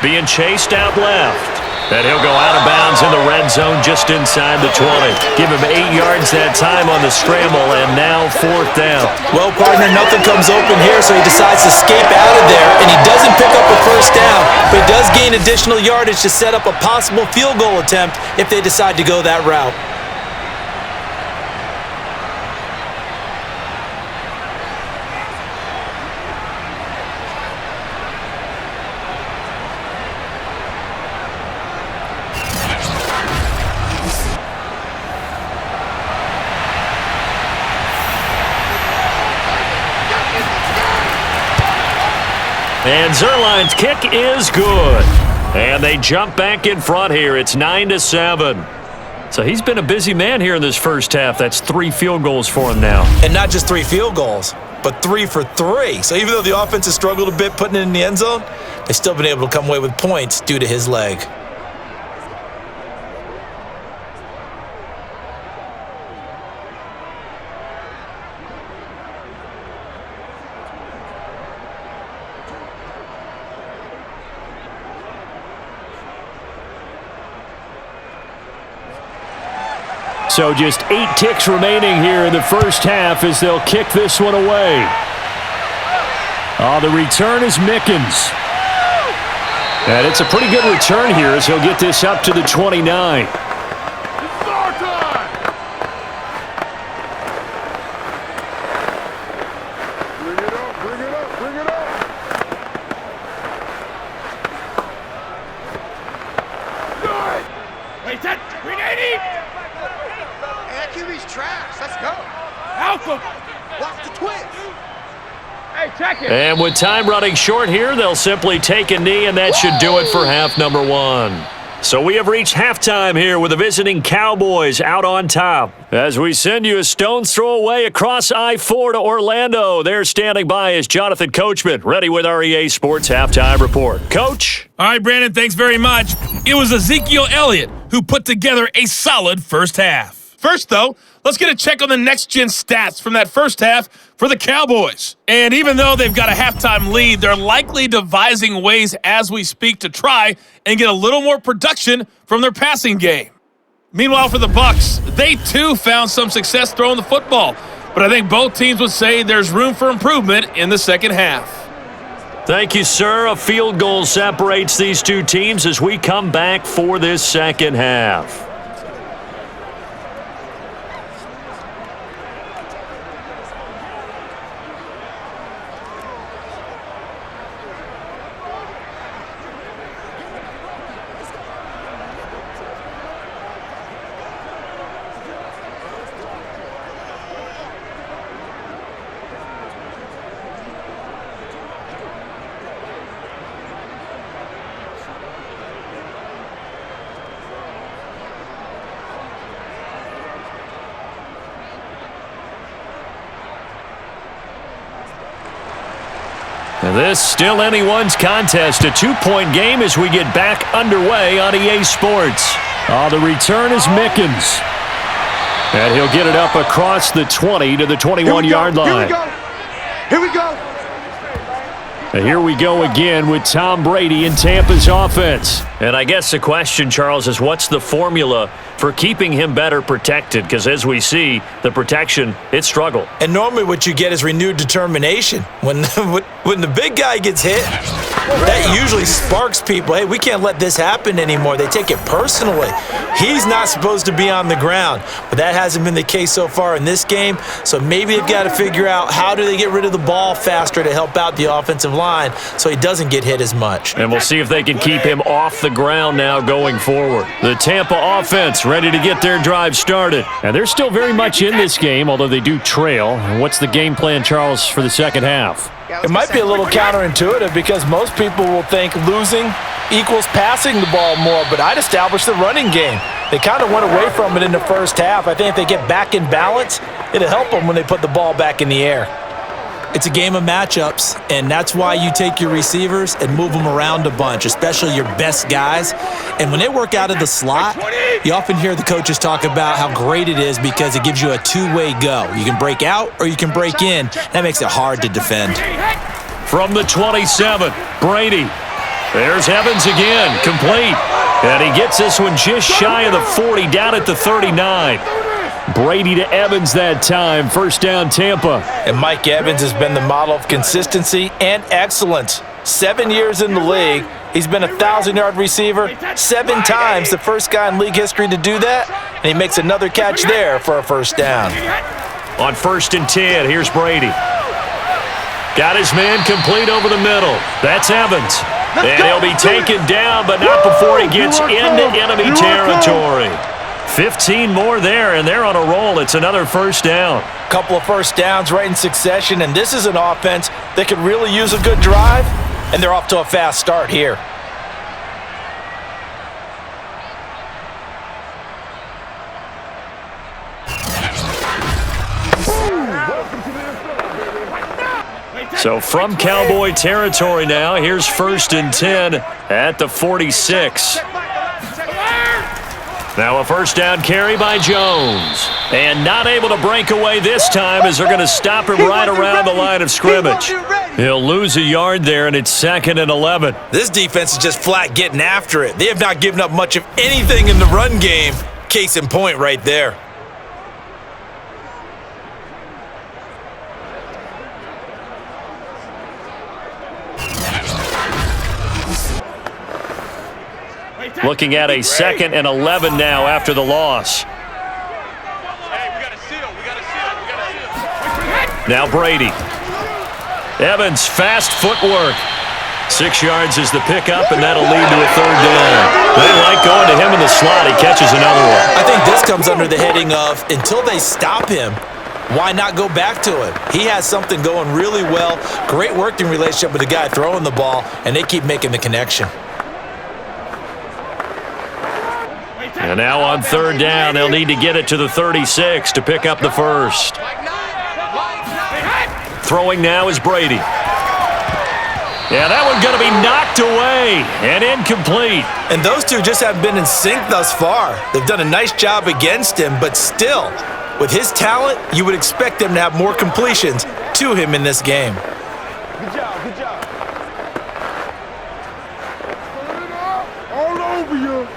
Being chased out left. And he'll go out of bounds in the red zone just inside the 20. Give him 8 yards that time on the scramble, and now 4th down. Well, partner, nothing comes open here, so he decides to escape out of there, and he doesn't pick up a first down, but he does gain additional yardage to set up a possible field goal attempt if they decide to go that route. And Zerline's kick is good. And they jump back in front here. It's 9-7. So he's been a busy man here in this first half. That's 3 field goals for him now. And not just 3 field goals, but 3 for 3. So even though the offense has struggled a bit putting it in the end zone, they've still been able to come away with points due to his leg. So just 8 ticks remaining here in the first half as they'll kick this one away. The return is Mickens. And it's a pretty good return here as he'll get this up to the 29. And with time running short here, they'll simply take a knee, and that should do it for half number 1. So we have reached halftime here with the visiting Cowboys out on top. As we send you a stone's throw away across I-4 to Orlando, there standing by is Jonathan Coachman, ready with our EA Sports Halftime Report. Coach? All right, Brandon, thanks very much. It was Ezekiel Elliott who put together a solid first half. First, though, let's get a check on the next-gen stats from that first half for the Cowboys. And even though they've got a halftime lead, they're likely devising ways as we speak to try and get a little more production from their passing game. Meanwhile, for the BUCS, they too found some success throwing the football. But I think both teams would say there's room for improvement in the second half. Thank you, sir. A field goal separates these two teams as we come back for this second half. And this still anyone's contest, a 2-point game as we get back underway on EA Sports. The return is Mickens. And he'll get it up across the 20 to the 21-yard line. Here we go. And here we go again with Tom Brady in Tampa's offense. And I guess the question, Charles, is what's the formula for keeping him better protected? Because as we see, the protection, it struggled. And normally what you get is renewed determination. When the big guy gets hit, that usually sparks people. Hey, we can't let this happen anymore. They take it personally. He's not supposed to be on the ground, but that hasn't been the case so far in this game. So maybe they've got to figure out how do they get rid of the ball faster to help out the offensive line so he doesn't get hit as much. And we'll see if they can keep him off the ground now going forward. The Tampa offense ready to get their drive started. And they're still very much in this game, although they do trail. What's the game plan, Charles, for the second half? It might be a little counterintuitive because most people will think losing equals passing the ball more, but I'd establish the running game. They kind of went away from it in the first half. I think if they get back in balance, it'll help them when they put the ball back in the air. It's a game of matchups, and that's why you take your receivers and move them around a bunch, especially your best guys. And when they work out of the slot, you often hear the coaches talk about how great it is because it gives you a two-way go. You can break out or you can break in. That makes it hard to defend. From the 27, Brady. There's Evans again, complete. And he gets this one just shy of the 40, down at the 39. Brady to Evans that time. First down, Tampa. And Mike Evans has been the model of consistency and excellence. 7 years in the league. He's been a 1,000-yard receiver 7 times, the first guy in league history to do that. And he makes another catch there for a first down. On 1st and 10, here's Brady. Got his man complete over the middle. That's Evans. And he'll be taken down, but not before he gets into enemy territory. 15 more there, and they're on a roll. It's another first down. Couple of first downs right in succession, and this is an offense that could really use a good drive, and they're off to a fast start here. So from Cowboy territory now, here's 1st and 10 at the 46. Now a first down carry by Jones. And not able to break away this time as they're going to stop him right around the line of scrimmage. He'll lose a yard there, and it's 2nd and 11. This defense is just flat getting after it. They have not given up much of anything in the run game. Case in point right there. Looking at a 2nd and 11 now after the loss. Now Brady. Evans, fast footwork. 6 yards is the pickup, and that'll lead to a 3rd down. They like going to him in the slot. He catches another one. I think this comes under the heading of until they stop him, why not go back to him? He has something going really well. Great working relationship with the guy throwing the ball, and they keep making the connection. And now on 3rd down, they'll need to get it to the 36 to pick up the first. Throwing now is Brady. Yeah, that one's going to be knocked away and incomplete. And those two just haven't been in sync thus far. They've done a nice job against him, but still, with his talent, you would expect them to have more completions to him in this game. Good job, good job. All over you.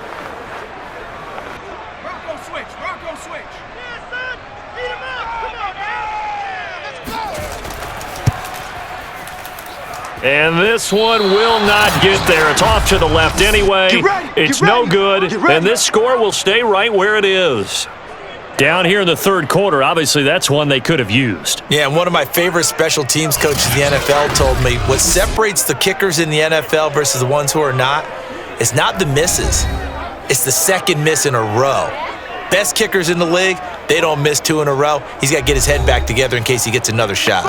Rocco switch. Yes, son. Beat him up. Come on, man. Let's go. And this one will not get there. It's off to the left anyway. It's no good, and this score will stay right where it is. Down here in the 3rd quarter, obviously that's one they could have used. Yeah, and one of my favorite special teams coaches in the NFL told me what separates the kickers in the NFL versus the ones who are not is not the misses. It's the 2nd miss in a row. Best kickers in the league, they don't miss 2 in a row. He's got to get his head back together in case he gets another shot.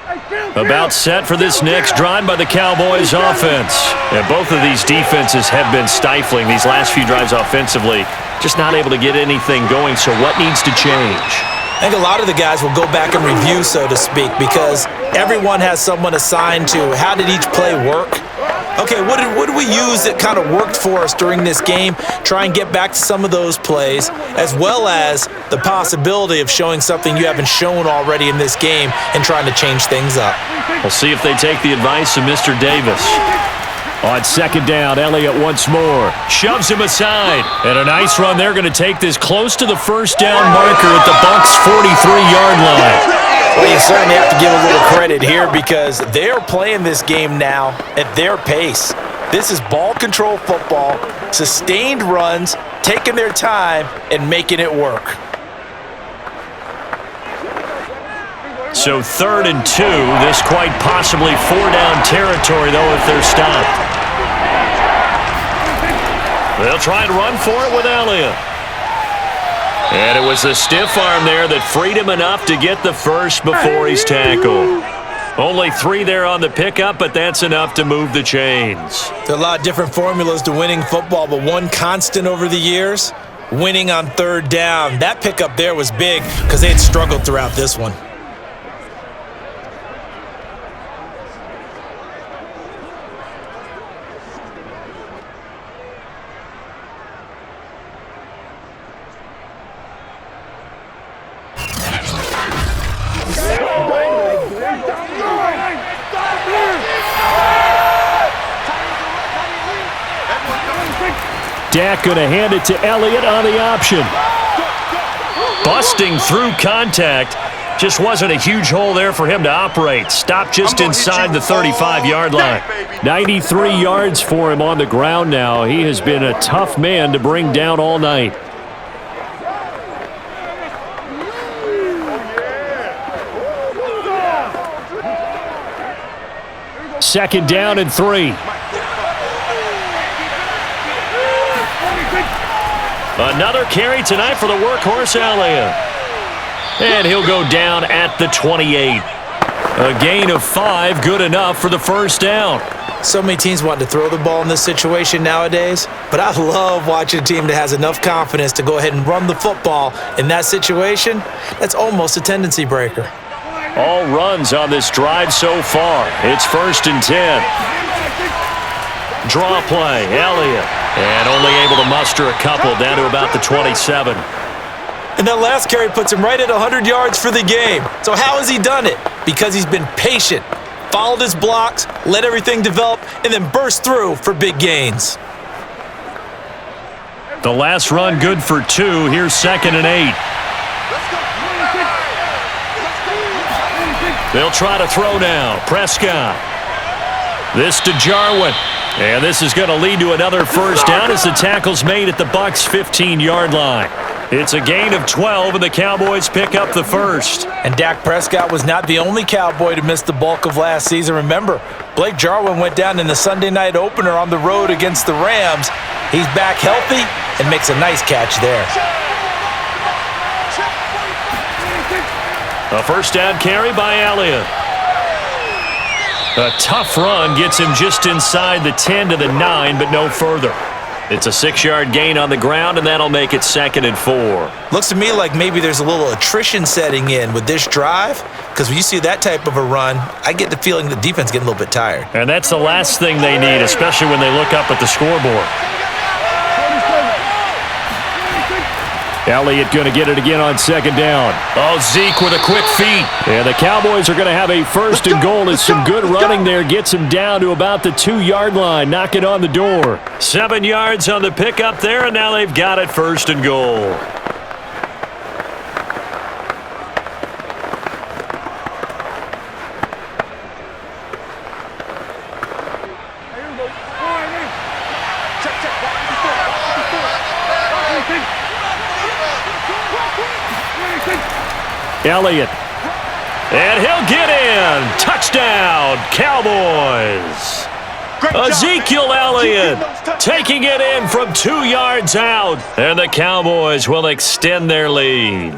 Hey, Phil, About set for this next drive by the Cowboys offense. And both of these defenses have been stifling these last few drives offensively. Just not able to get anything going, so what needs to change? I think a lot of the guys will go back and review, so to speak, because everyone has someone assigned to how did each play work. Okay, what did we use that kind of worked for us during this game? Try and get back to some of those plays, as well as the possibility of showing something you haven't shown already in this game and trying to change things up. We'll see if they take the advice of Mr. Davis. On second down, Elliott once more. Shoves him aside. And a nice run. They're going to take this close to the first down marker at the Bucs' 43-yard line. Well, you certainly have to give a little credit here because they're playing this game now at their pace. This is ball control football, sustained runs, taking their time, and making it work. So 3rd and 2. This quite possibly 4-down territory, though, if they're stopped. They'll try and run for it with Elliott. And it was the stiff arm there that freed him enough to get the first before he's tackled. Only 3 there on the pickup, but that's enough to move the chains. There are a lot of different formulas to winning football, but one constant over the years, winning on 3rd down. That pickup there was big because they had struggled throughout this one. Dak going to hand it to Elliott on the option. Busting through contact. Just wasn't a huge hole there for him to operate. Stopped just inside the 35-yard line. 93 yards for him on the ground now. He has been a tough man to bring down all night. Second down and 3. Another carry tonight for the workhorse Elliott. And he'll go down at the 28. A gain of 5, good enough for the first down. So many teams want to throw the ball in this situation nowadays, but I love watching a team that has enough confidence to go ahead and run the football in that situation. That's almost a tendency breaker. All runs on this drive so far. It's 1st and 10. Draw play, Elliott. And only able to muster a couple down to about the 27. And that last carry puts him right at 100 yards for the game. So how has he done it? Because he's been patient, followed his blocks, let everything develop, and then burst through for big gains. The last run good for 2. Here's 2nd and 8. They'll try to throw now. Prescott. This to Jarwin. And this is going to lead to another first down as the tackle's made at the Bucs' 15-yard line. It's a gain of 12, and the Cowboys pick up the first. And Dak Prescott was not the only Cowboy to miss the bulk of last season. Remember, Blake Jarwin went down in the Sunday night opener on the road against the Rams. He's back healthy and makes a nice catch there. A first down carry by Elliott. A tough run gets him just inside the 10 to the 9, but no further. It's a 6-yard gain on the ground, and that'll make it 2nd and 4. Looks to me like maybe there's a little attrition setting in with this drive, because when you see that type of a run, I get the feeling the defense getting a little bit tired. And that's the last thing they need, especially when they look up at the scoreboard. Elliott going to get it again on 2nd down. Oh, Zeke with a quick feet. And the Cowboys are going to have a 1st and goal as some good running there gets him down to about the 2-yard line. Knock it on the door. 7 yards on the pickup there, and now they've got it 1st and goal. Elliott. And he'll get in. Touchdown, Cowboys. Ezekiel Elliott taking it in from 2 yards out. And the Cowboys will extend their lead.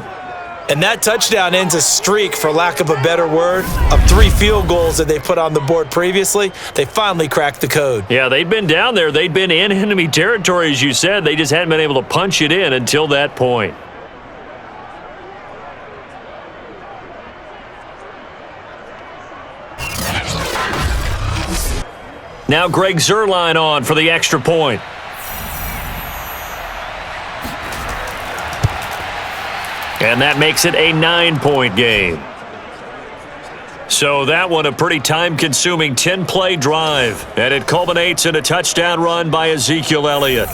And that touchdown ends a streak, for lack of a better word, of 3 field goals that they put on the board previously. They finally cracked the code. Yeah, they'd been down there. They'd been in enemy territory, as you said. They just hadn't been able to punch it in until that point. Now Greg Zuerlein on for the extra point. And that makes it a 9-point game. So that one a pretty time-consuming 10-play drive. And it culminates in a touchdown run by Ezekiel Elliott.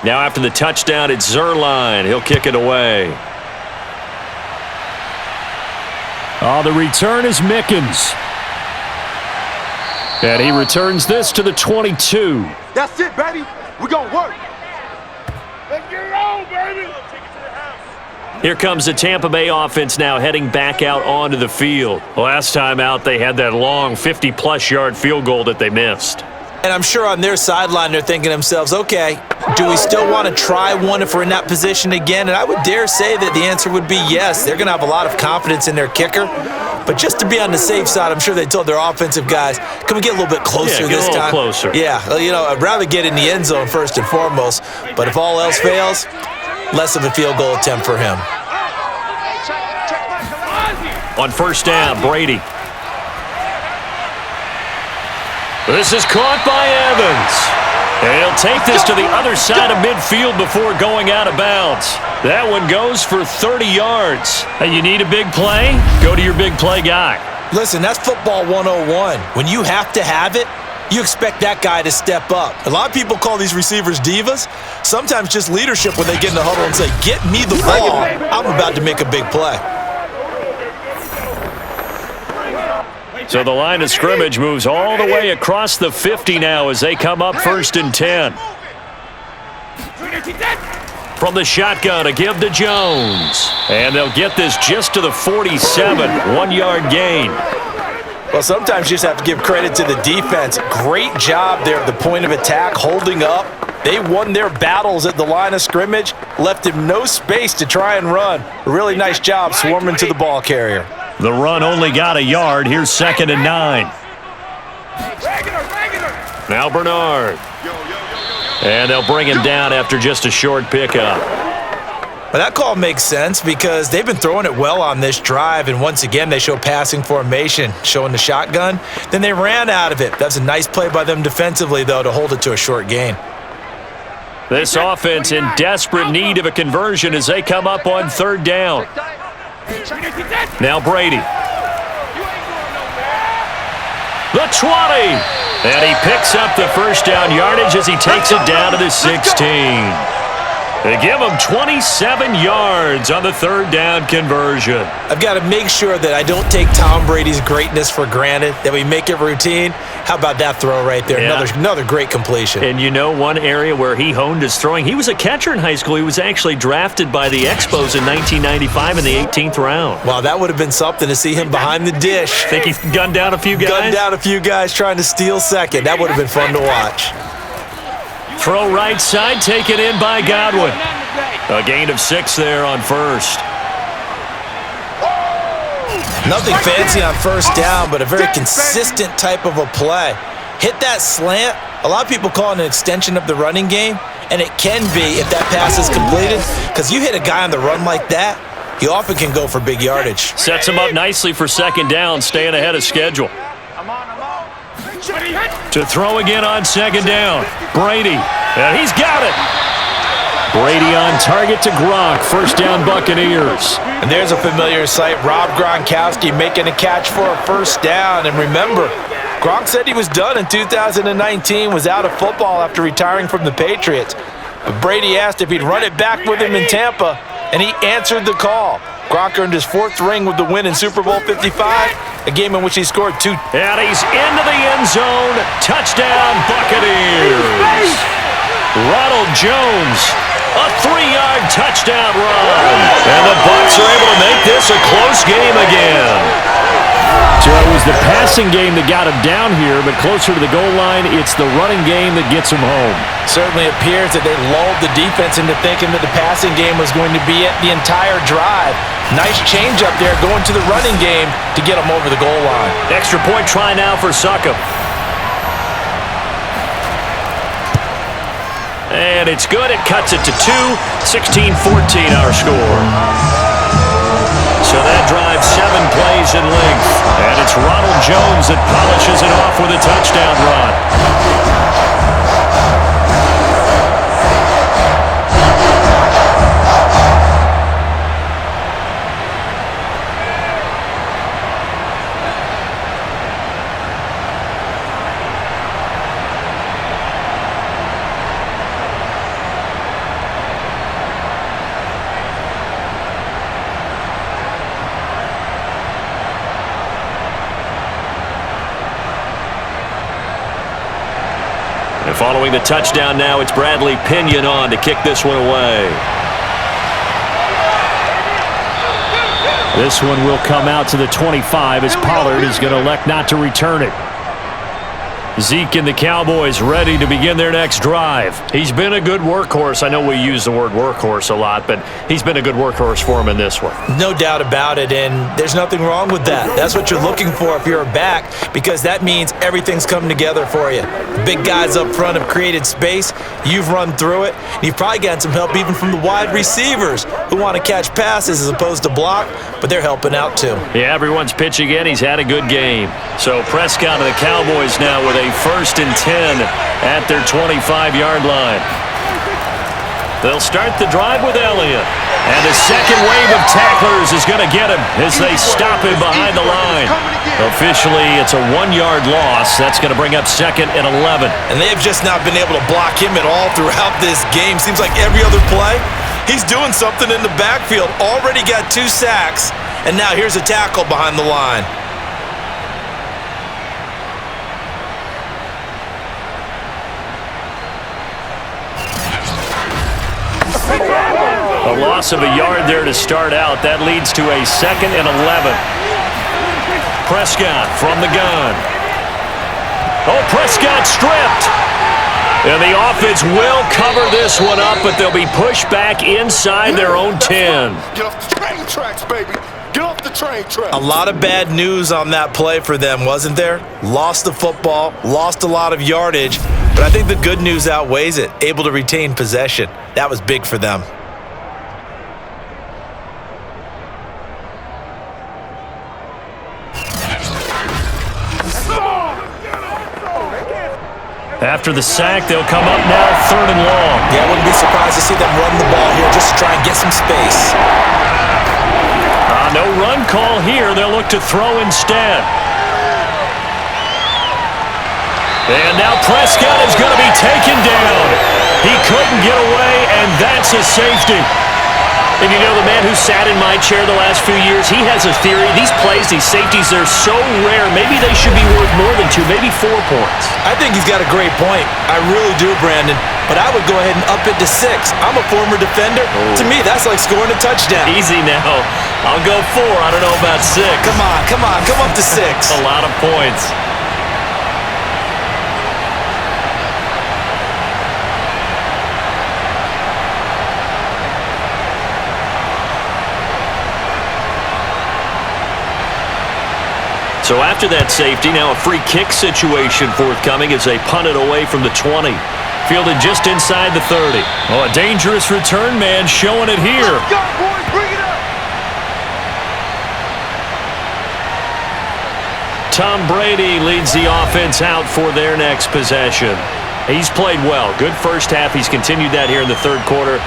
Now after the touchdown, it's Zuerlein. He'll kick it away. Oh, the return is Mickens. And he returns this to the 22. That's it, baby. We're going to work. Let's get it on, baby. Here comes the Tampa Bay offense now heading back out onto the field. Last time out, they had that long 50-plus yard field goal that they missed. And I'm sure on their sideline they're thinking to themselves, okay, do we still want to try one if we're in that position again? And I would dare say that the answer would be yes. They're going to have a lot of confidence in their kicker. But just to be on the safe side, I'm sure they told their offensive guys, can we get a little bit closer this time? Yeah, get a little closer. Yeah, well, you know, I'd rather get in the end zone first and foremost. But if all else fails, less of a field goal attempt for him. On first down, Brady. This is caught by Evans. And he'll take this to the other side of midfield before going out of bounds. That one goes for 30 yards. Hey, you need a big play? Go to your big play guy. Listen, that's football 101. When you have to have it, you expect that guy to step up. A lot of people call these receivers divas. Sometimes just leadership when they get in the huddle and say, get me the ball. I'm about to make a big play. So the line of scrimmage moves all the way across the 50 now as they come up 1st and 10. From the shotgun, a give to Jones. And they'll get this just to the 47, 1-yard gain. Well, sometimes you just have to give credit to the defense. Great job there at the point of attack, holding up. They won their battles at the line of scrimmage, left him no space to try and run. A really nice job swarming to the ball carrier. The run only got a yard. Here's 2nd and 9. Now Bernard. And they'll bring him down after just a short pickup. Well, that call makes sense because they've been throwing it well on this drive, and once again they show passing formation, showing the shotgun. Then they ran out of it. That's a nice play by them defensively, though, to hold it to a short gain. This offense in desperate need of a conversion as they come up on 3rd down. Now Brady. The 20. And he picks up the first down yardage as he takes it down to the 16. They give him 27 yards on the 3rd down conversion. I've got to make sure that I don't take Tom Brady's greatness for granted, that we make it routine. How about that throw right there? Yeah. Another great completion. And you know one area where he honed his throwing, he was a catcher in high school. He was actually drafted by the Expos in 1995 in the 18th round. Wow, that would have been something to see him behind the dish. Think he gunned down a few guys? Gunned down a few guys trying to steal second. That would have been fun to watch. Throw right side, taken in by Godwin. A gain of 6 there on 1st. Nothing fancy on 1st down, but a very consistent type of a play. Hit that slant. A lot of people call it an extension of the running game, and it can be if that pass is completed, because you hit a guy on the run like that, he often can go for big yardage. Sets him up nicely for 2nd down, staying ahead of schedule. To throw again on 2nd down. Brady, and he's got it. Brady on target to Gronk. 1st down Buccaneers. And there's a familiar sight. Rob Gronkowski making a catch for a 1st down. And remember, Gronk said he was done in 2019, was out of football after retiring from the Patriots. But Brady asked if he'd run it back with him in Tampa, and he answered the call. Gronk earned his 4th ring with the win in Super Bowl 55, a game in which he scored 2. And he's into the end zone. Touchdown, Buccaneers. Ronald Jones, a 3-yard touchdown run. And the Bucs are able to make this a close game again. So it was the passing game that got him down here, but closer to the goal line, it's the running game that gets him home. Certainly appears that they lulled the defense into thinking that the passing game was going to be it the entire drive. Nice change up there going to the running game to get him over the goal line. Extra point try now for Succop. And it's good. It cuts it to 2. 16-14 our score. So that drives 7 plays in length. And it's Ronald Jones that polishes it off with a touchdown run. And following the touchdown now, it's Bradley Pinion on to kick this one away. This one will come out to the 25 as Pollard is going to elect not to return it. Zeke and the Cowboys ready to begin their next drive. He's been a good workhorse. I know we use the word workhorse a lot, but he's been a good workhorse for him in this one. No doubt about it, and there's nothing wrong with that. That's what you're looking for if you're a back, because that means everything's coming together for you. The big guys up front have created space. You've run through it. You've probably gotten some help even from the wide receivers who want to catch passes as opposed to block, but they're helping out too. Yeah, everyone's pitching in. He's had a good game. So Prescott and the Cowboys now with a 1st and 10 at their 25-yard line. They'll start the drive with Elliott. And the second wave of tacklers is going to get him as they stop him behind the line. Officially, it's a 1-yard loss. That's going to bring up 2nd and 11. And they've just not been able to block him at all throughout this game. Seems like every other play, he's doing something in the backfield. Already got 2 sacks, and now here's a tackle behind the line. A loss of a yard there to start out. That leads to a 2nd and 11. Prescott from the gun. Oh, Prescott stripped. And the offense will cover this one up, but they'll be pushed back inside their own 10. Get off the train tracks, baby. Get off the train tracks. A lot of bad news on that play for them, wasn't there? Lost the football, lost a lot of yardage, but I think the good news outweighs it. Able to retain possession. That was big for them. After the sack, they'll come up now 3rd and long. Yeah, I wouldn't be surprised to see them run the ball here just to try and get some space. No run call here. They'll look to throw instead. And now Prescott is going to be taken down. He couldn't get away, and that's a safety. And you know, the man who sat in my chair the last few years, he has a theory. These plays, these safeties, they're so rare. Maybe they should be worth more than 2, maybe 4 points. I think he's got a great point. I really do, Brandon. But I would go ahead and up it to 6. I'm a former defender. Oh. To me, that's like scoring a touchdown. Easy now. I'll go 4. I don't know about 6. Come on. Come up to 6. A lot of points. So after that safety, now a free kick situation forthcoming as they punt it away from the 20. Fielded just inside the 30. Oh, a dangerous return man showing it here. Let's go, boys. Bring it up. Tom Brady leads the offense out for their next possession. He's played well. Good first half. He's continued that here in the 3rd quarter.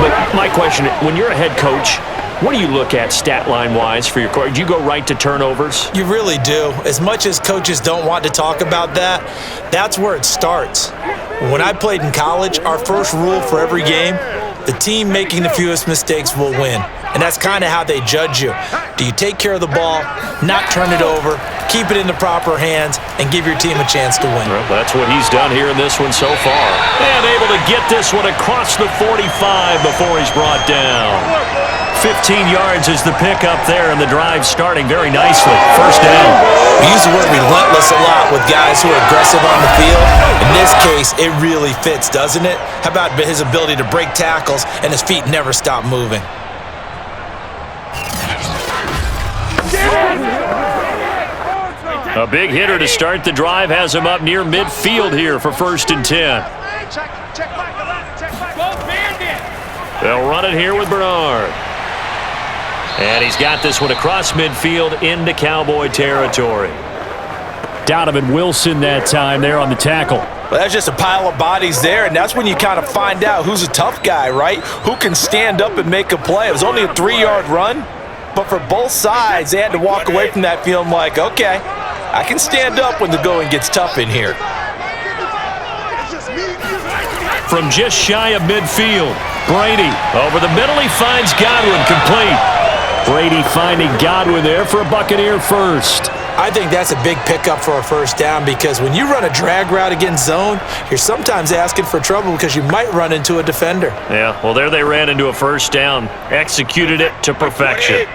But my question, when you're a head coach, what do you look at stat line-wise for your court? Do you go right to turnovers? You really do. As much as coaches don't want to talk about that, that's where it starts. When I played in college, our first rule for every game, the team making the fewest mistakes will win. And that's kind of how they judge you. Do you take care of the ball, not turn it over, keep it in the proper hands, and give your team a chance to win? Well, that's what he's done here in this one so far. And able to get this one across the 45 before he's brought down. 15 yards is the pickup there, and the drive starting very nicely. First down. We use the word relentless a lot with guys who are aggressive on the field. In this case, it really fits, doesn't it? How about his ability to break tackles and his feet never stop moving? A big hitter to start the drive has him up near midfield here for 1st and 10. They'll run it here with Bernard. And he's got this one across midfield into Cowboy territory. Donovan Wilson that time there on the tackle. Well, that's just a pile of bodies there, and that's when you kind of find out who's a tough guy, right? Who can stand up and make a play. It was only a 3-yard run, but for both sides, they had to walk away from that feeling like, okay, I can stand up when the going gets tough in here. From just shy of midfield, Brady over the middle. He finds Godwin complete. Brady finding Godwin there for a Buccaneer first. I think that's a big pickup for a first down because when you run a drag route against zone, you're sometimes asking for trouble because you might run into a defender. Yeah, well, there they ran into a first down. Executed it to perfection.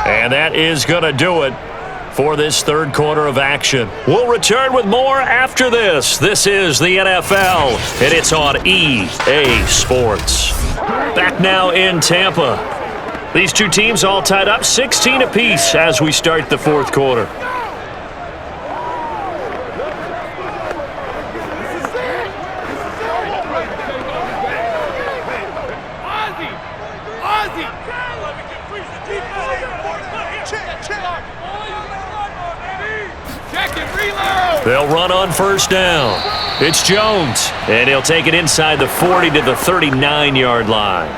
And that is going to do it for this third quarter of action. We'll return with more after this. This is the NFL, and it's on EA Sports. Back now in Tampa. These two teams all tied up 16 apiece as we start the fourth quarter. They'll run on first down. It's Jones, and he'll take it inside the 40 to the 39-yard line.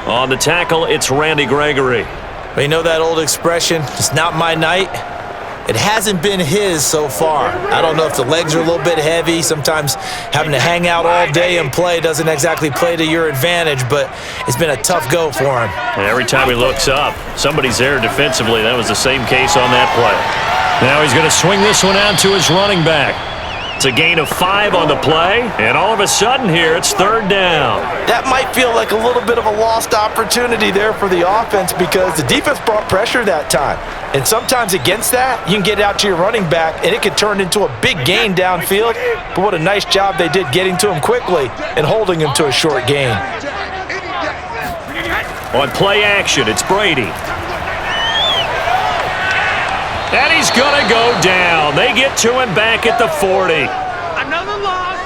On the tackle, it's Randy Gregory. Well, you know that old expression, it's not my night? It hasn't been his so far. I don't know if the legs are a little bit heavy. Sometimes having to hang out all day and play doesn't exactly play to your advantage, but it's been a tough go for him. And every time he looks up, somebody's there defensively. That was the same case on that play. Now he's going to swing this one out to his running back. It's a gain of 5 on the play, and all of a sudden here, it's third down. That might feel like a little bit of a lost opportunity there for the offense because the defense brought pressure that time. And sometimes against that, you can get out to your running back, and it could turn into a big gain downfield. But what a nice job they did getting to him quickly and holding him to a short gain. On play action, it's Brady. And he's going to go down. They get to him back at the 40. Another loss.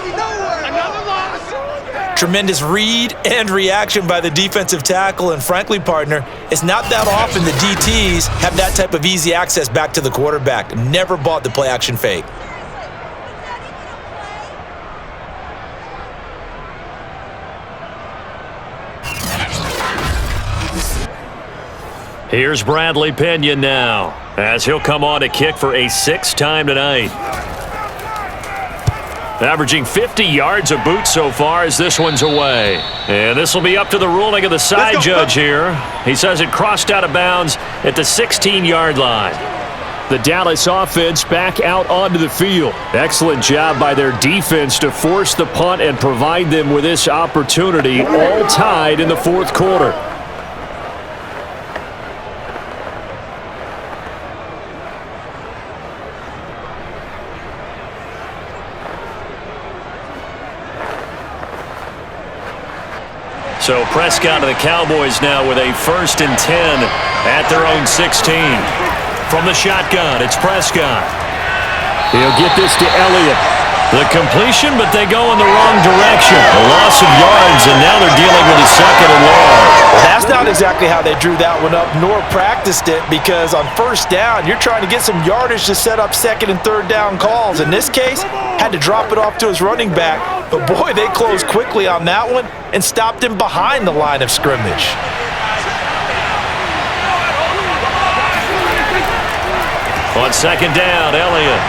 Another loss. Tremendous read and reaction by the defensive tackle. And frankly, partner, it's not that often the DTs have that type of easy access back to the quarterback. Never bought the play action fake. Here's Bradley Pena now, as he'll come on to kick for a 6th time tonight. Averaging 50 yards a boot so far as this one's away. And this will be up to the ruling of the side judge here. He says it crossed out of bounds at the 16-yard line. The Dallas offense back out onto the field. Excellent job by their defense to force the punt and provide them with this opportunity, all tied in the fourth quarter. So Prescott of the Cowboys now with a 1st and 10 at their own 16. From the shotgun, it's Prescott. He'll get this to Elliott. The completion, but they go in the wrong direction. A loss of yards, and now they're dealing with a 2nd and long. That's not exactly how they drew that one up, nor practiced it, because on first down, you're trying to get some yardage to set up 2nd and 3rd down calls. In this case, had to drop it off to his running back, but boy, they closed quickly on that one and stopped him behind the line of scrimmage. On second down, Elliott.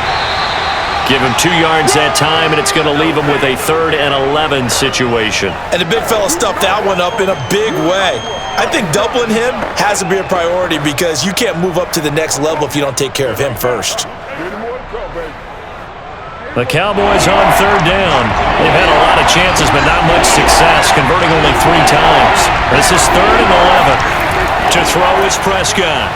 Give him 2 yards that time, and it's going to leave him with a 3rd and 11 situation. And the big fella stuffed that one up in a big way. I think doubling him has to be a priority because you can't move up to the next level if you don't take care of him first. The Cowboys on 3rd down. They've had a lot of chances, but not much success, converting only 3 times. This is 3rd and 11. To throw is Prescott.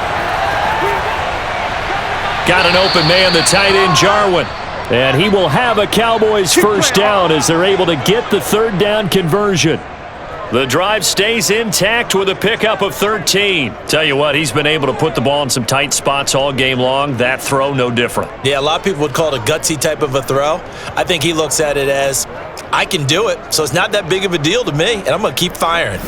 Got an open man, the tight end, Jarwin. And he will have a Cowboys first down as they're able to get the 3rd down conversion. The drive stays intact with a pickup of 13. Tell you what, he's been able to put the ball in some tight spots all game long. That throw, no different. Yeah, a lot of people would call it a gutsy type of a throw. I think he looks at it as, I can do it, so it's not that big of a deal to me, and I'm going to keep firing.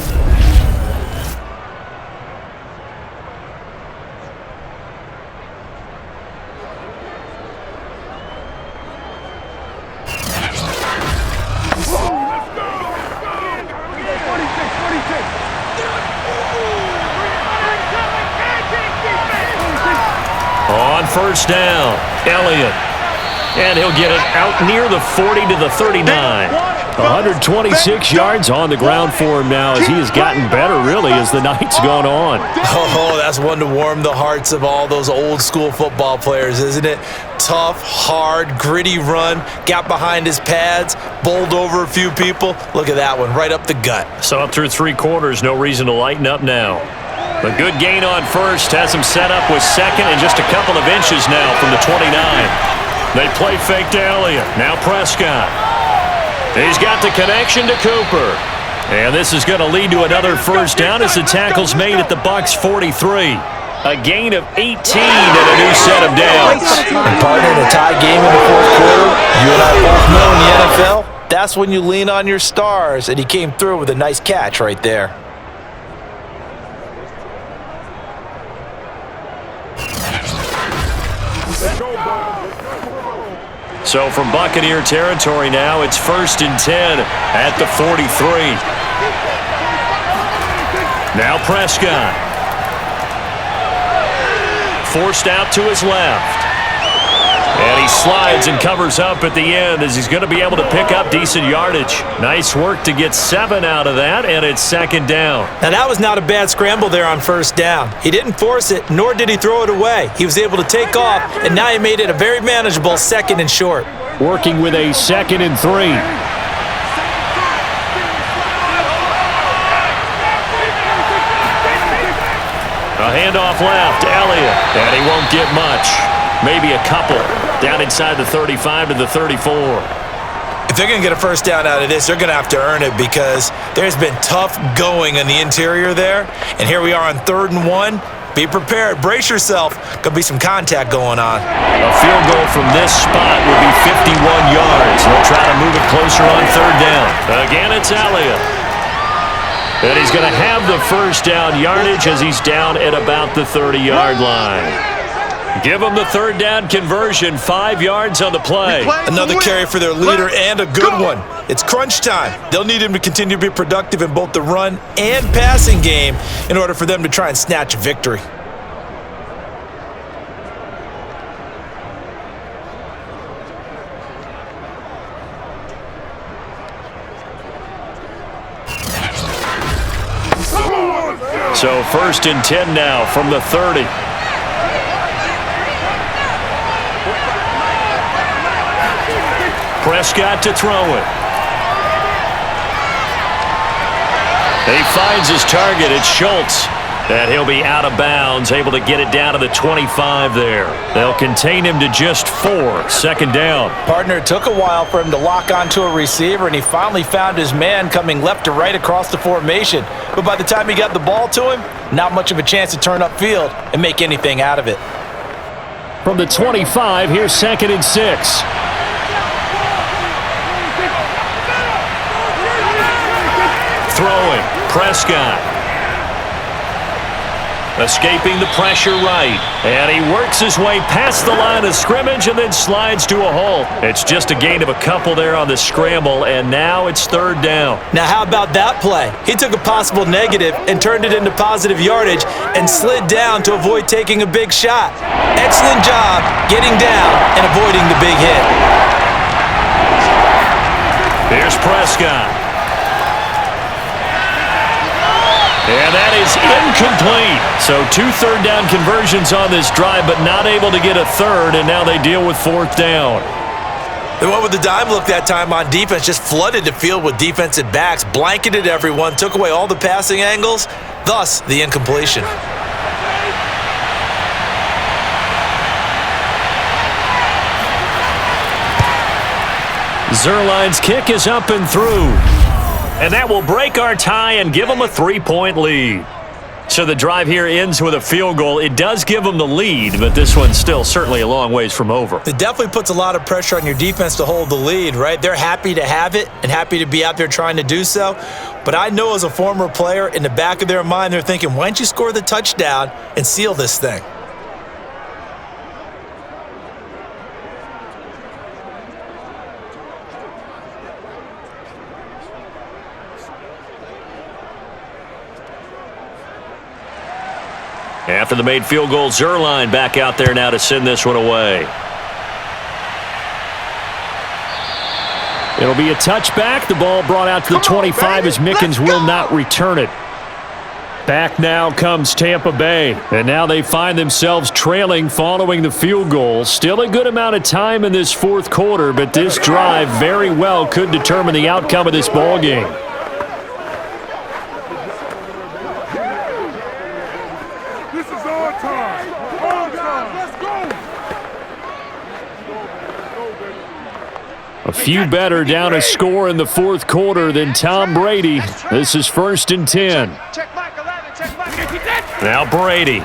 On first down, Elliott. And he'll get it out near the 40 to the 39. 126 yards on the ground for him now as he has gotten better, really, as the night's gone on. Oh, that's one to warm the hearts of all those old school football players, isn't it? Tough, hard, gritty run, got behind his pads, bowled over a few people. Look at that one, right up the gut. So up through 3 quarters, no reason to lighten up now. A good gain on first has him set up with 2nd and just a couple of inches now from the 29. They play fake to Elliott. Now Prescott. He's got the connection to Cooper. And this is going to lead to another first down as the tackle's made at the BUCS 43. A gain of 18 and a new set of downs. And partner, in a tie game in the 4th quarter, you and I both know in the NFL, that's when you lean on your stars, and he came through with a nice catch right there. So from Buccaneer territory now, it's 1st and 10 at the 43. Now Prescott. Forced out to his left. And he slides and covers up at the end as he's going to be able to pick up decent yardage. Nice work to get 7 out of that, and it's 2nd down. Now, that was not a bad scramble there on first down. He didn't force it, nor did he throw it away. He was able to take off, and now he made it a very manageable 2nd and short. Working with a 2nd and 3. A handoff left, Elliott, and he won't get much. Maybe a couple. Down inside the 35 to the 34. If they're going to get a first down out of this, they're going to have to earn it because there's been tough going on the interior there. And here we are on 3rd and 1. Be prepared. Brace yourself. Going to be some contact going on. A field goal from this spot would be 51 yards. They'll try to move it closer on 3rd down. Again, it's Elliott. And he's going to have the first down yardage as he's down at about the 30-yard line. Give them the 3rd down conversion, 5 yards on the play. Another carry for their leader and a good one. It's crunch time. They'll need him to continue to be productive in both the run and passing game in order for them to try and snatch a victory. So 1st and 10 now from the 30. Prescott to throw it. He finds his target. It's Schultz. And he'll be out of bounds, able to get it down to the 25 there. They'll contain him to just 4. 2nd down. Partner, it took a while for him to lock onto a receiver, and he finally found his man coming left to right across the formation. But by the time he got the ball to him, not much of a chance to turn upfield and make anything out of it. From the 25, here's 2nd and 6. Throwing, Prescott. Escaping the pressure right. And he works his way past the line of scrimmage and then slides to a halt. It's just a gain of a couple there on the scramble, and now it's third down. Now, how about that play? He took a possible negative and turned it into positive yardage and slid down to avoid taking a big shot. Excellent job getting down and avoiding the big hit. Here's Prescott. And that is incomplete. So 2 third-down conversions on this drive, but not able to get a third, and now they deal with fourth down. They went with the dime look that time on defense, just flooded the field with defensive backs, blanketed everyone, took away all the passing angles, thus the incompletion. Zuerlein's kick is up and through. And that will break our tie and give them a 3-point lead. So the drive here ends with a field goal. It does give them the lead, but this one's still certainly a long ways from over. It definitely puts a lot of pressure on your defense to hold the lead, right? They're happy to have it and happy to be out there trying to do so. But I know as a former player, in the back of their mind, they're thinking, why don't you score the touchdown and seal this thing? After the made field goal, Zuerlein back out there now to send this one away. It'll be a touchback. The ball brought out to the 25 as Mickens will not return it. Back now comes Tampa Bay. And now they find themselves trailing following the field goal. Still a good amount of time in this fourth quarter, but this drive very well could determine the outcome of this ball game. A few better down a score in the fourth quarter than Tom Brady. This is 1st and 10. Now Brady.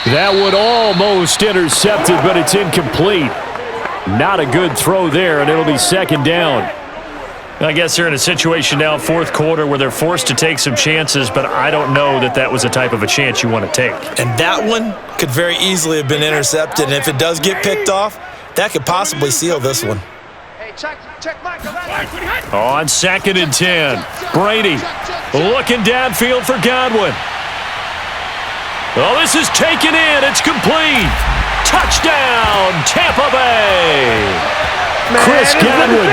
That would almost intercepted, but it's incomplete. Not a good throw there, and it'll be 2nd down. I guess they're in a situation now, fourth quarter, where they're forced to take some chances, but I don't know that that was the type of a chance you want to take. And that one could very easily have been intercepted, and if it does get picked off, that could possibly seal this one. On 2nd and 10, Brady looking downfield for Godwin. Oh, this is taken in. It's complete. Touchdown, Tampa Bay. Chris Godwin,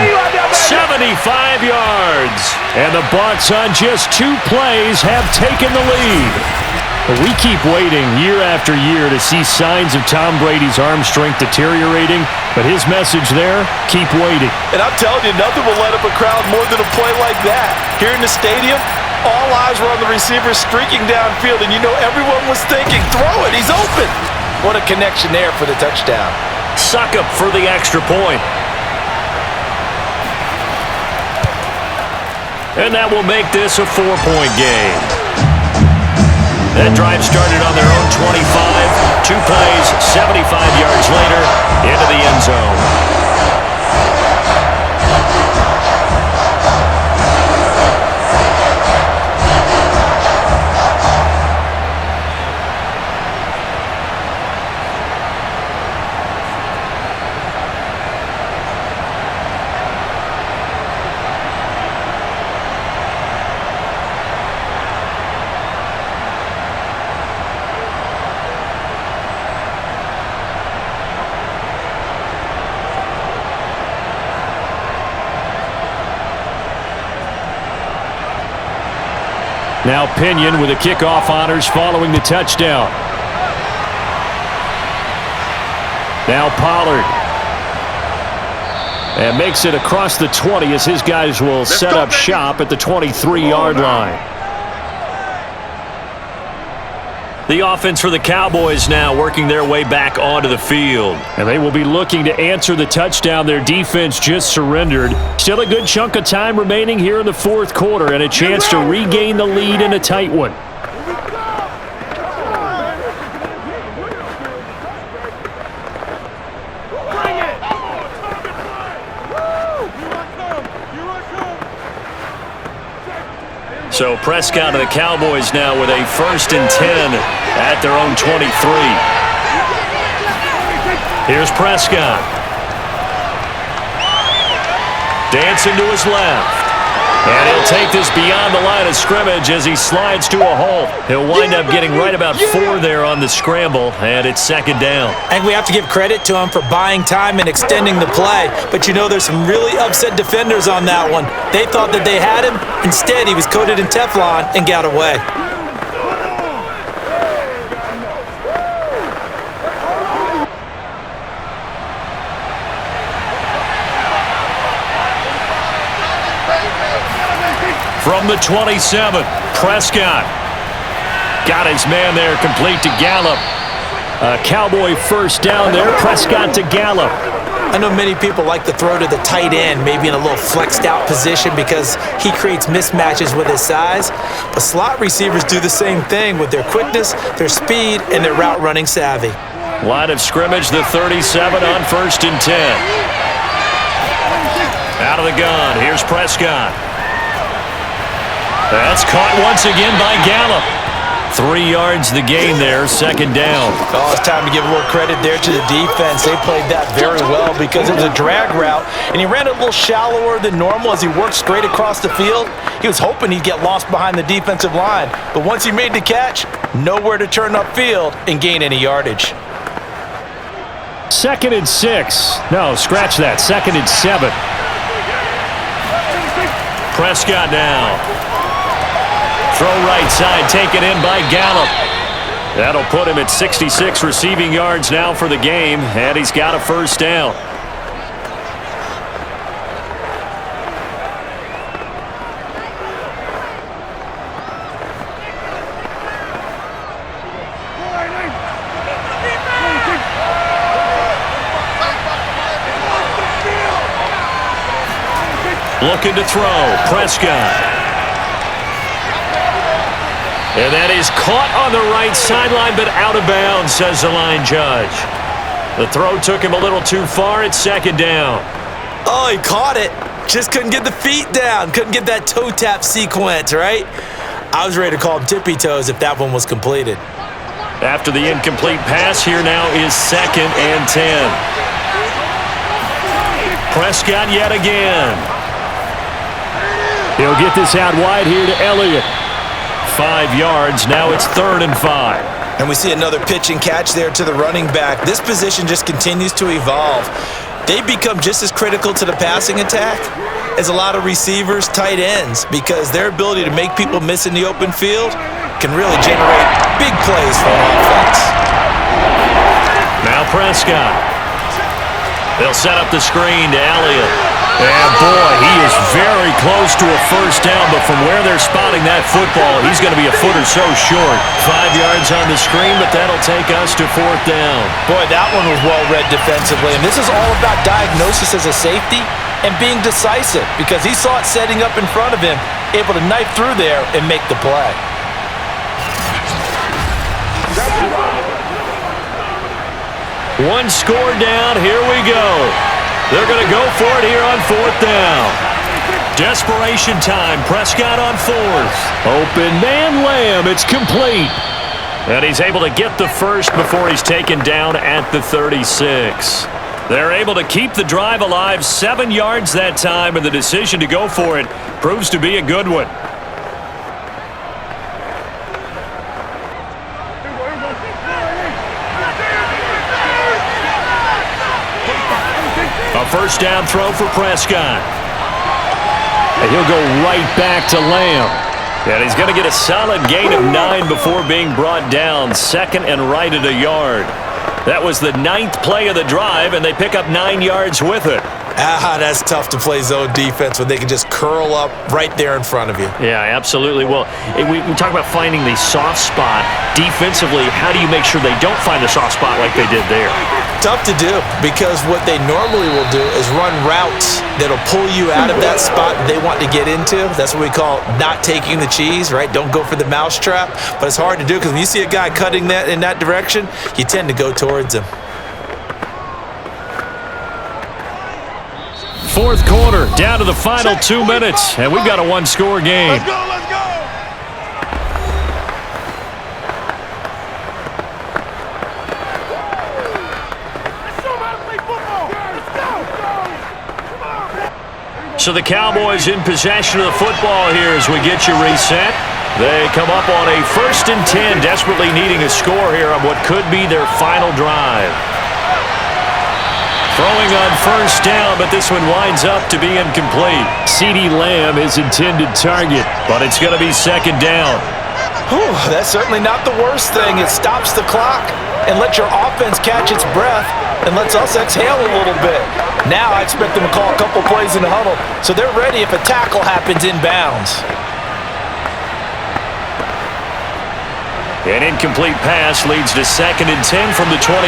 75 yards. And the Bucs on just 2 plays have taken the lead. we keep waiting year after year to see signs of Tom Brady's arm strength deteriorating, but his message there, keep waiting. And I'm telling you, nothing will light up a crowd more than a play like that. Here in the stadium, all eyes were on the receiver streaking downfield, and you know everyone was thinking, throw it, he's open. What a connection there for the touchdown. Suck up for the extra point. And that will make this a 4-point game. That drive started on their own 25. 2 plays, 75 yards later, into the end zone. Now Pinion with the kickoff honors following the touchdown. Now Pollard. And makes it across the 20 as his guys will set up shop at the 23-yard line. The offense for the Cowboys now working their way back onto the field. And they will be looking to answer the touchdown their defense just surrendered. Still a good chunk of time remaining here in the fourth quarter and a chance to regain the lead in a tight one. So Prescott and the Cowboys now with a 1st and 10 at their own 23. Here's Prescott. Dancing to his left. And he'll take this beyond the line of scrimmage as he slides to a halt. He'll wind up getting right about 4 there on the scramble, and it's 2nd down. I think we have to give credit to him for buying time and extending the play. But you know, there's some really upset defenders on that one. They thought that they had him. Instead, he was coated in Teflon and got away. From the 27, Prescott got his man there, complete to Gallup. Cowboy 1st down there, Prescott to Gallup. I know many people like to throw to the tight end, maybe in a little flexed out position because he creates mismatches with his size. But slot receivers do the same thing with their quickness, their speed, and their route running savvy. Line of scrimmage, the 37 on 1st and 10. Out of the gun, here's Prescott. That's caught once again by Gallup. 3 yards the gain there, 2nd down. Oh, it's time to give a little credit there to the defense. They played that very well because it was a drag route, and he ran a little shallower than normal as he worked straight across the field. He was hoping he'd get lost behind the defensive line, but once he made the catch, nowhere to turn upfield and gain any yardage. 2nd and 6. No, scratch that. 2nd and 7. Prescott now. Throw right side, taken in by Gallup. That'll put him at 66 receiving yards now for the game, and he's got a 1st down. Looking to throw, Prescott. And that is caught on the right sideline, but out of bounds, says the line judge. The throw took him a little too far. It's 2nd down. Oh, he caught it. Just couldn't get the feet down. Couldn't get that toe tap sequence, right? I was ready to call him tippy toes if that one was completed. After the incomplete pass, here now is 2nd and 10. Prescott yet again. He'll get this out wide here to Elliott. 5 yards. Now it's 3rd and 5. And we see another pitch and catch there to the running back. This position just continues to evolve. They become just as critical to the passing attack as a lot of receivers, tight ends, because their ability to make people miss in the open field can really generate big plays for an offense. Now Prescott. They'll set up the screen to Elliott. And boy, he is very close to a 1st down, but from where they're spotting that football, he's going to be a foot or so short. 5 yards on the screen, but that'll take us to 4th down. Boy, that one was well read defensively, and this is all about diagnosis as a safety and being decisive because he saw it setting up in front of him, able to knife through there and make the play. One score down, here we go. They're going to go for it here on 4th down. Desperation time. Prescott on 4th. Open man, Lamb. It's complete. And he's able to get the 1st before he's taken down at the 36. They're able to keep the drive alive. 7 yards that time, and the decision to go for it proves to be a good one. A 1st down throw for Prescott. And he'll go right back to Lamb. And he's going to get a solid gain of 9 before being brought down. 2nd and right at a yard. That was the 9th play of the drive, and they pick up 9 yards with it. That's tough to play zone defense when they can just curl up right there in front of you. Yeah, absolutely. Well, we talk about finding the soft spot. Defensively, how do you make sure they don't find the soft spot like they did there? Tough to do because what they normally will do is run routes that'll pull you out of that spot they want to get into. That's what we call not taking the cheese, right? Don't go for the mousetrap. But it's hard to do because when you see a guy cutting that in that direction, you tend to go towards him. 4th quarter, down to the final 2 minutes, and we've got a 1-score game. Let's go, let's go! So the Cowboys in possession of the football here as we get you reset. They come up on a 1st and 10, desperately needing a score here on what could be their final drive. Throwing on 1st down, but this one winds up to be incomplete. CeeDee Lamb is intended target, but it's going to be 2nd down. Whew, that's certainly not the worst thing. It stops the clock and lets your offense catch its breath and lets us exhale a little bit. Now I expect them to call a couple plays in the huddle, so they're ready if a tackle happens inbounds. An incomplete pass leads to 2nd and 10 from the 25.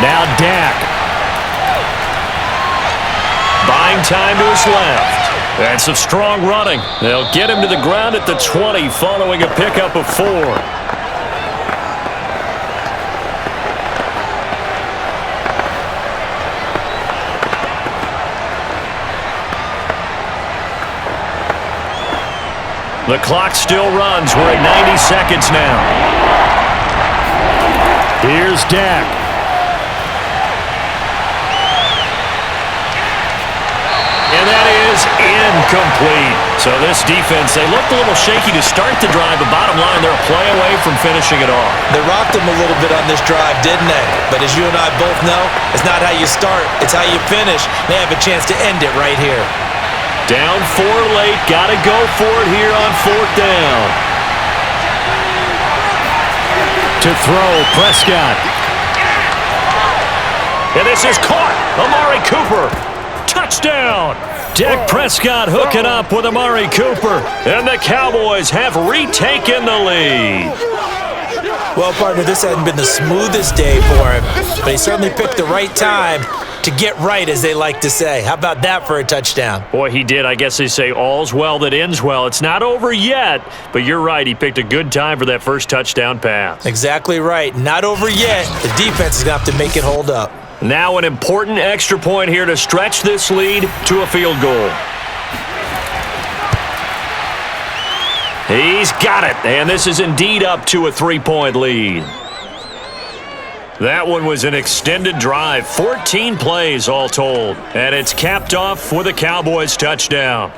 now Dak. Buying time to his left. And some strong running. They'll get him to the ground at the 20 following a pickup of 4. The clock still runs. We're at 90 seconds now. Here's Dak. And that is incomplete. So this defense, they looked a little shaky to start the drive, but bottom line, they're a play away from finishing it off. They rocked them a little bit on this drive, didn't they? But as you and I both know, it's not how you start, it's how you finish. They have a chance to end it right here. Down 4 late, got to go for it here on 4th down. To throw, Prescott. And this is caught. Amari Cooper. Touchdown. Dak Prescott hooking up with Amari Cooper. And the Cowboys have retaken the lead. Well, partner, this hasn't been the smoothest day for him, but he certainly picked the right time to get right, as they like to say. How about that for a touchdown? Boy, he did. I guess they say all's well that ends well. It's not over yet, but you're right. He picked a good time for that first touchdown pass. Exactly right. Not over yet. The defense is going to have to make it hold up. Now an important extra point here to stretch this lead to a field goal. He's got it, and this is indeed up to a 3-point lead. That one was an extended drive, 14 plays all told, and it's capped off with a Cowboys touchdown.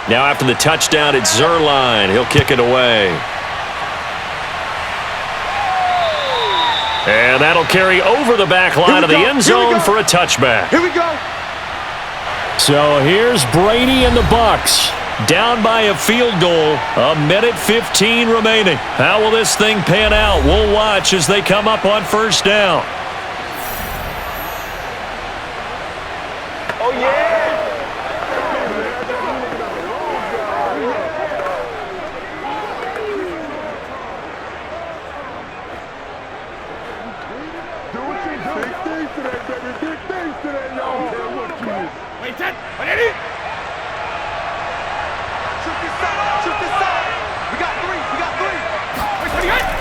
Now after the touchdown, it's Zerline. He'll kick it away. And that'll carry over the back line of the end zone for a touchback. Here we go. So here's Brady and the BUCS. Down by a field goal, 1:15 remaining. How will this thing pan out? We'll watch as they come up on 1st down. Oh, yeah.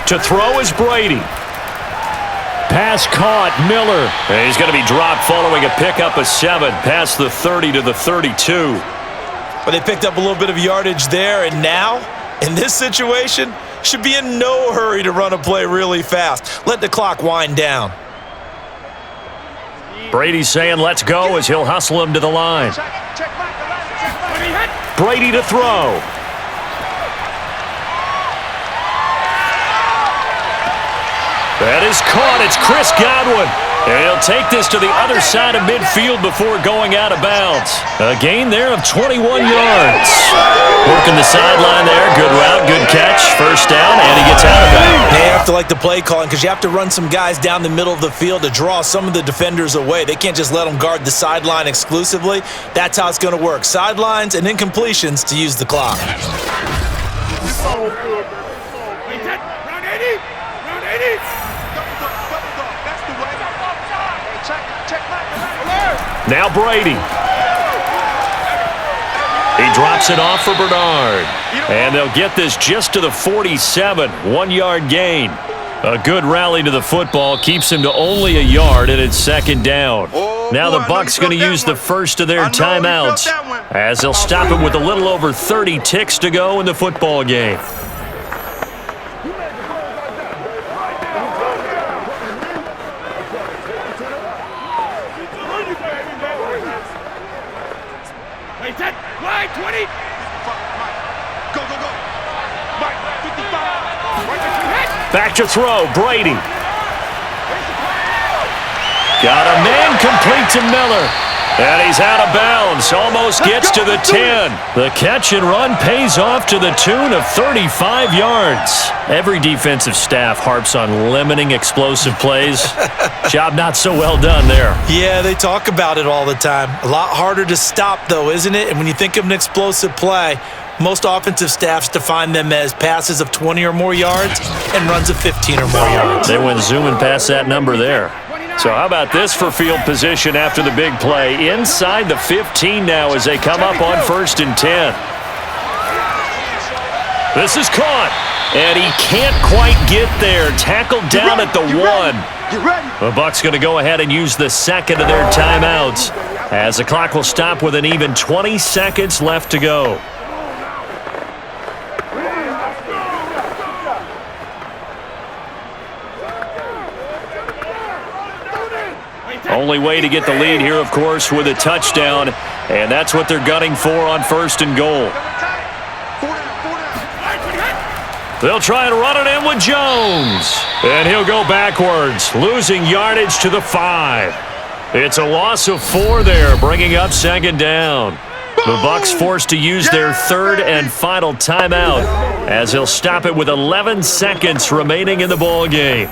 To throw is Brady. Pass caught, Miller. And he's going to be dropped following a pickup of 7 past the 30 to the 32. But they picked up a little bit of yardage there, and now, in this situation, should be in no hurry to run a play really fast. Let the clock wind down. Brady's saying let's go as he'll hustle him to the line. Brady to throw. That is caught. It's Chris Godwin. And he'll take this to the other side of midfield before going out of bounds. A gain there of 21 yards. Working the sideline there. Good route, good catch. 1st down, and he gets out of bounds. They have to like the play calling because you have to run some guys down the middle of the field to draw some of the defenders away. They can't just let them guard the sideline exclusively. That's how it's going to work. Sidelines and incompletions to use the clock. Now Brady. drops it off for Bernard. And they'll get this just to the 47, 1-yard gain. A good rally to the football keeps him to only a yard, and it's second down. Now the Bucs going to use the first of their timeouts as they'll stop it with a little over 30 ticks to go in the football game. Wide 20. Go, go, go. Mike, 55. Back to throw, Brady. Got a man complete to Miller. And he's out of bounds. Almost gets to the 10. The catch and run pays off to the tune of 35 yards. Every defensive staff harps on limiting explosive plays. Job not so well done there. Yeah, they talk about it all the time. A lot harder to stop, though, isn't it? And when you think of an explosive play, most offensive staffs define them as passes of 20 or more yards and runs of 15 or more yards. They went zooming past that number there. So how about this for field position after the big play? Inside the 15 now as they come up on 1st and 10. This is caught. And he can't quite get there. Tackled down at the 1. The Bucs going to go ahead and use the second of their timeouts as the clock will stop with an even 20 seconds left to go. Only way to get the lead here, of course, with a touchdown, and that's what they're gunning for on 1st and goal. They'll try and run it in with Jones, and he'll go backwards, losing yardage to the 5. It's a loss of 4 there, bringing up 2nd down. The Bucs forced to use their 3rd and final timeout as they'll stop it with 11 seconds remaining in the ball game.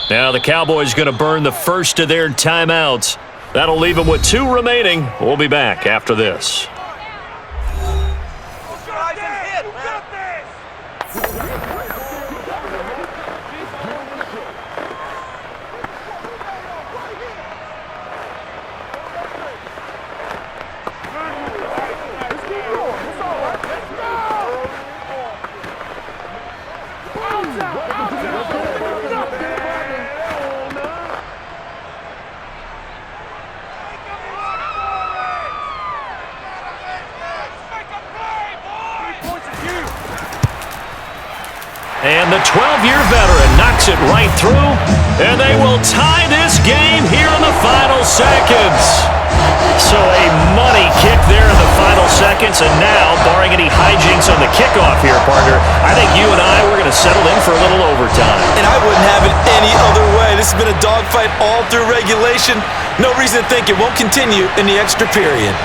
Now the Cowboys going to burn the first of their timeouts. That'll leave them with 2 remaining. We'll be back after this. And the 12-year veteran knocks it right through, and they will tie this game here in the final seconds. So a money kick there in the final seconds, and now, barring any hijinks on the kickoff here, partner, I think you and I, we're going to settle in for a little overtime. And I wouldn't have it any other way. This has been a dogfight all through regulation. No reason to think it won't continue in the extra period.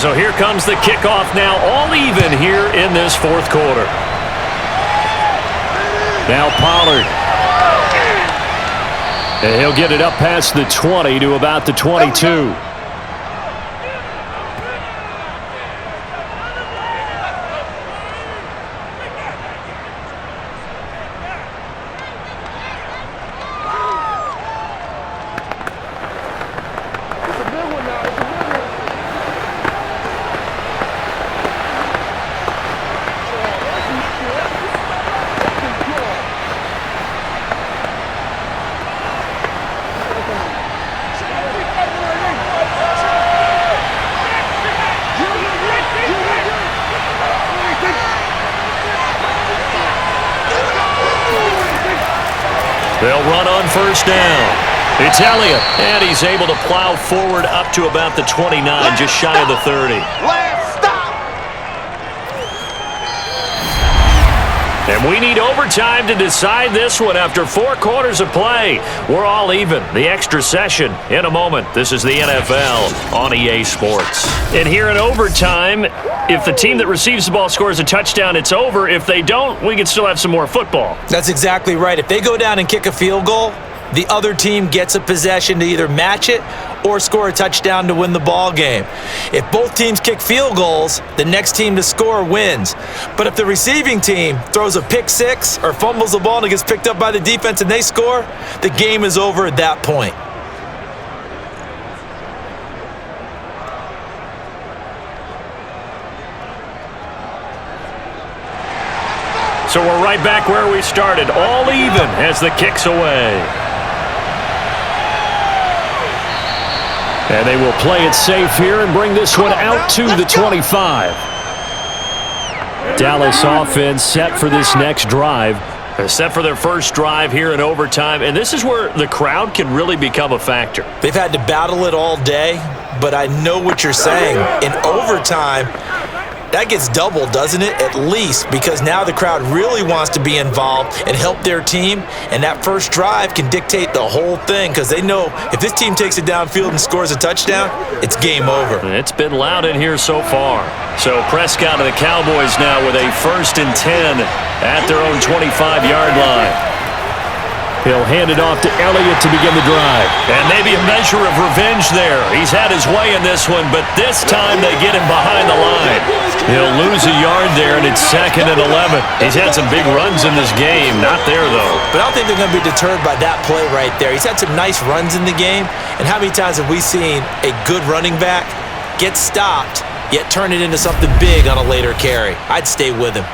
So here comes the kickoff now, all even here in this 4th quarter. Now Pollard. And he'll get it up past the 20 to about the 22. They'll run on 1st down. It's Elliott, and he's able to plow forward up to about the 29, just shy of the 30. And we need overtime to decide this one after 4 quarters of play. We're all even. The extra session in a moment. This is the NFL on EA Sports. And here in overtime, if the team that receives the ball scores a touchdown, it's over. If they don't, we can still have some more football. That's exactly right. If they go down and kick a field goal, the other team gets a possession to either match it or score a touchdown to win the ball game. If both teams kick field goals, the next team to score wins. But if the receiving team throws a pick six or fumbles the ball and it gets picked up by the defense and they score, the game is over at that point. So we're right back where we started, all even as the kick's away. And they will play it safe here and bring this one out to the 25. Dallas offense set for this next drive. They're set for their first drive here in overtime, and this is where the crowd can really become a factor. They've had to battle it all day, but I know what you're saying. In overtime, that gets doubled, doesn't it? At least, because now the crowd really wants to be involved and help their team, and that first drive can dictate the whole thing because they know if this team takes it downfield and scores a touchdown, it's game over. It's been loud in here so far. So Prescott of the Cowboys now with a 1st and 10 at their own 25-yard line. He'll hand it off to Elliott to begin the drive. And maybe a measure of revenge there. He's had his way in this one, but this time they get him behind the line. He'll lose a yard there, and it's 2nd and 11. He's had some big runs in this game. Not there, though. But I don't think they're going to be deterred by that play right there. He's had some nice runs in the game. And how many times have we seen a good running back get stopped, yet turn it into something big on a later carry? I'd stay with him.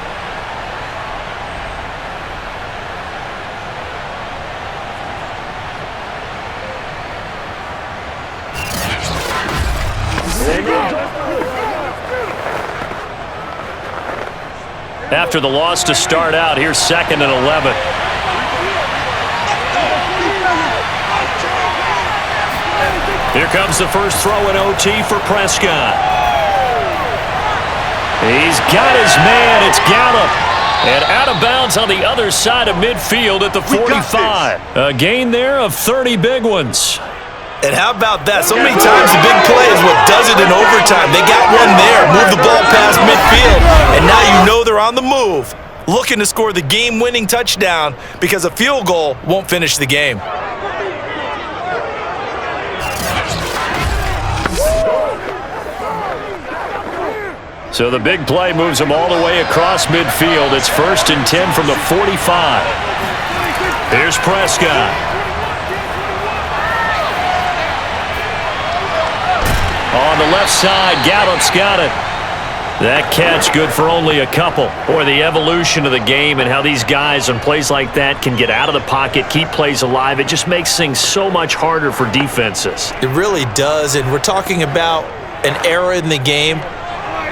After the loss to start out, here's 2nd and 11. Here comes the first throw in OT for Prescott. He's got his man. It's Gallup. And out of bounds on the other side of midfield at the 45. A gain there of 30 big ones. And how about that? So many times the big play is what does it in overtime. They got one there, move the ball past midfield, and now you know they're on the move, looking to score the game-winning touchdown because a field goal won't finish the game. So the big play moves them all the way across midfield. It's 1st and 10 from the 45. Here's Prescott. On the left side, Gallup's got it. That catch good for only a couple. Boy, the evolution of the game and how these guys on plays like that can get out of the pocket, keep plays alive, it just makes things so much harder for defenses. It really does, and we're talking about an era in the game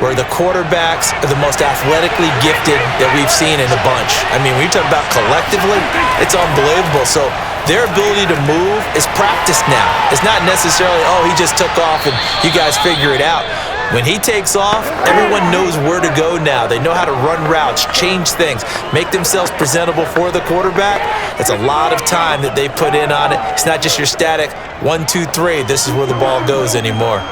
where the quarterbacks are the most athletically gifted that we've seen in a bunch. I mean, when you talk about collectively, it's unbelievable. So their ability to move is practiced now. It's not necessarily, oh, he just took off and you guys figure it out. When he takes off, everyone knows where to go now. They know how to run routes, change things, make themselves presentable for the quarterback. It's a lot of time that they put in on it. It's not just your static 1, 2, 3, this is where the ball goes anymore.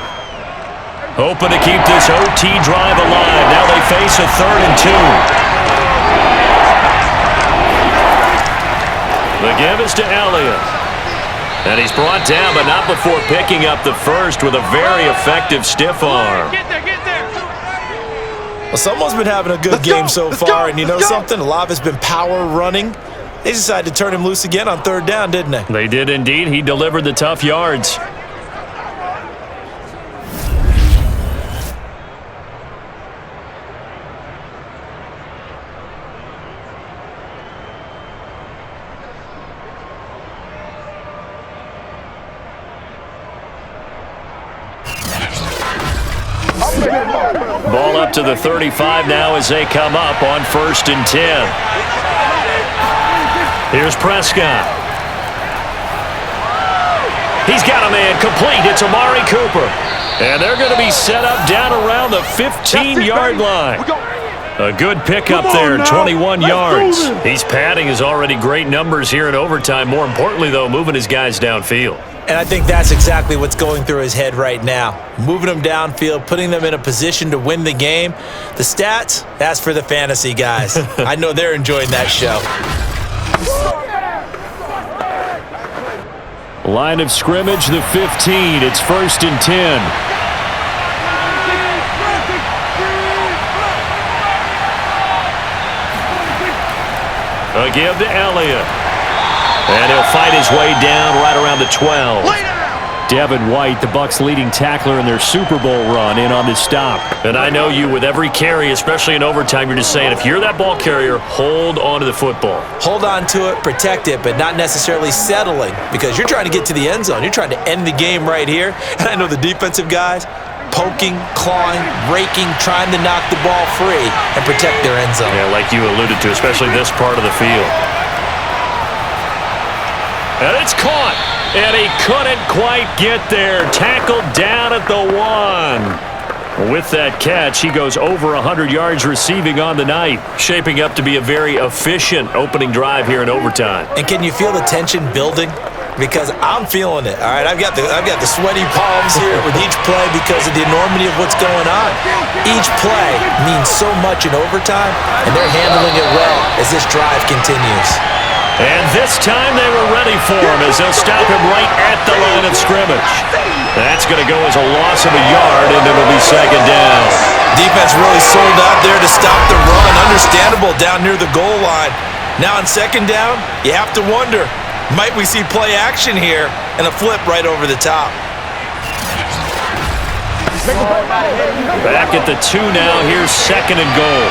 Hoping to keep this OT drive alive. Now they face a 3rd and 2. The give is to Elliott. And he's brought down, but not before picking up the first with a very effective stiff arm. Get there, get there. Well, someone's been having a good game so far, and you know something? A lot of it's been power running. They decided to turn him loose again on 3rd down, didn't they? They did indeed. He delivered the tough yards. Ball up to the 35 now as they come up on 1st and 10. Here's Prescott. He's got a man complete. It's Amari Cooper. And they're going to be set up down around the 15-yard line. A good pickup there, 21 yards. He's padding his already great numbers here in overtime. More importantly, though, moving his guys downfield. And I think that's exactly what's going through his head right now. Moving them downfield, putting them in a position to win the game. The stats, that's for the fantasy guys. I know they're enjoying that show. Line of scrimmage, the 15. It's 1st and 10. A give to Elliott. And he'll fight his way down right around the 12. Devin White, the Bucs' leading tackler in their Super Bowl run, in on this stop. And I know you, with every carry, especially in overtime, you're just saying, if you're that ball carrier, hold on to the football. Hold on to it, protect it, but not necessarily settling, because you're trying to get to the end zone. You're trying to end the game right here. And I know the defensive guys, poking, clawing, raking, trying to knock the ball free and protect their end zone. Yeah, like you alluded to, especially this part of the field. And it's caught. And he couldn't quite get there. Tackled down at the 1. With that catch, he goes over 100 yards receiving on the night. Shaping up to be a very efficient opening drive here in overtime. And can you feel the tension building? Because I'm feeling it, all right? I've got the sweaty palms here with each play because of the enormity of what's going on. Each play means so much in overtime, and they're handling it well as this drive continues. And this time they were ready for him as they'll stop him right at the line of scrimmage. That's going to go as a loss of a yard, and it'll be 2nd down. Defense really sold out there to stop the run. Understandable down near the goal line. Now on 2nd down, you have to wonder, might we see play action here and a flip right over the top? Back at the 2 now. Here's 2nd and goal.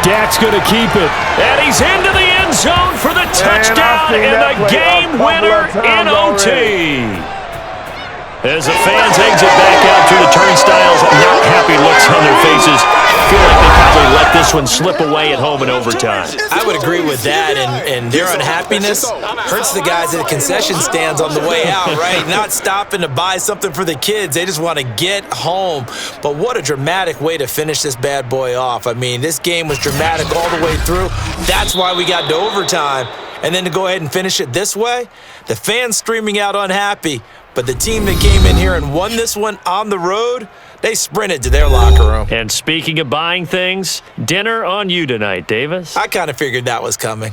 Dak's going to keep it. And he's into the end zone for the touchdown and the game winner in OT. As the fans exit back out through the turnstiles, not happy looks on their faces. Feel like they probably let this one slip away at home in overtime. I would agree with that, and their unhappiness hurts the guys at the concession stands on the way out, right? Not stopping to buy something for the kids. They just want to get home. But what a dramatic way to finish this bad boy off. I mean, this game was dramatic all the way through. That's why we got to overtime. And then to go ahead and finish it this way, the fans streaming out unhappy. But the team that came in here and won this one on the road, they sprinted to their locker room. And speaking of buying things, dinner on you tonight, Davis. I kind of figured that was coming.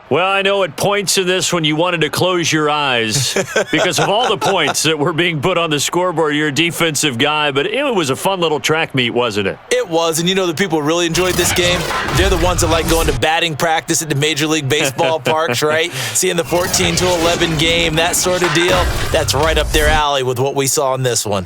Well, I know at points in this when you wanted to close your eyes because of all the points that were being put on the scoreboard. You're a defensive guy, but it was a fun little track meet, wasn't it? It was, and you know the people really enjoyed this game? They're the ones that like going to batting practice at the Major League Baseball parks, right? Seeing the 14-11 game, that sort of deal. That's right up their alley with what we saw in this one.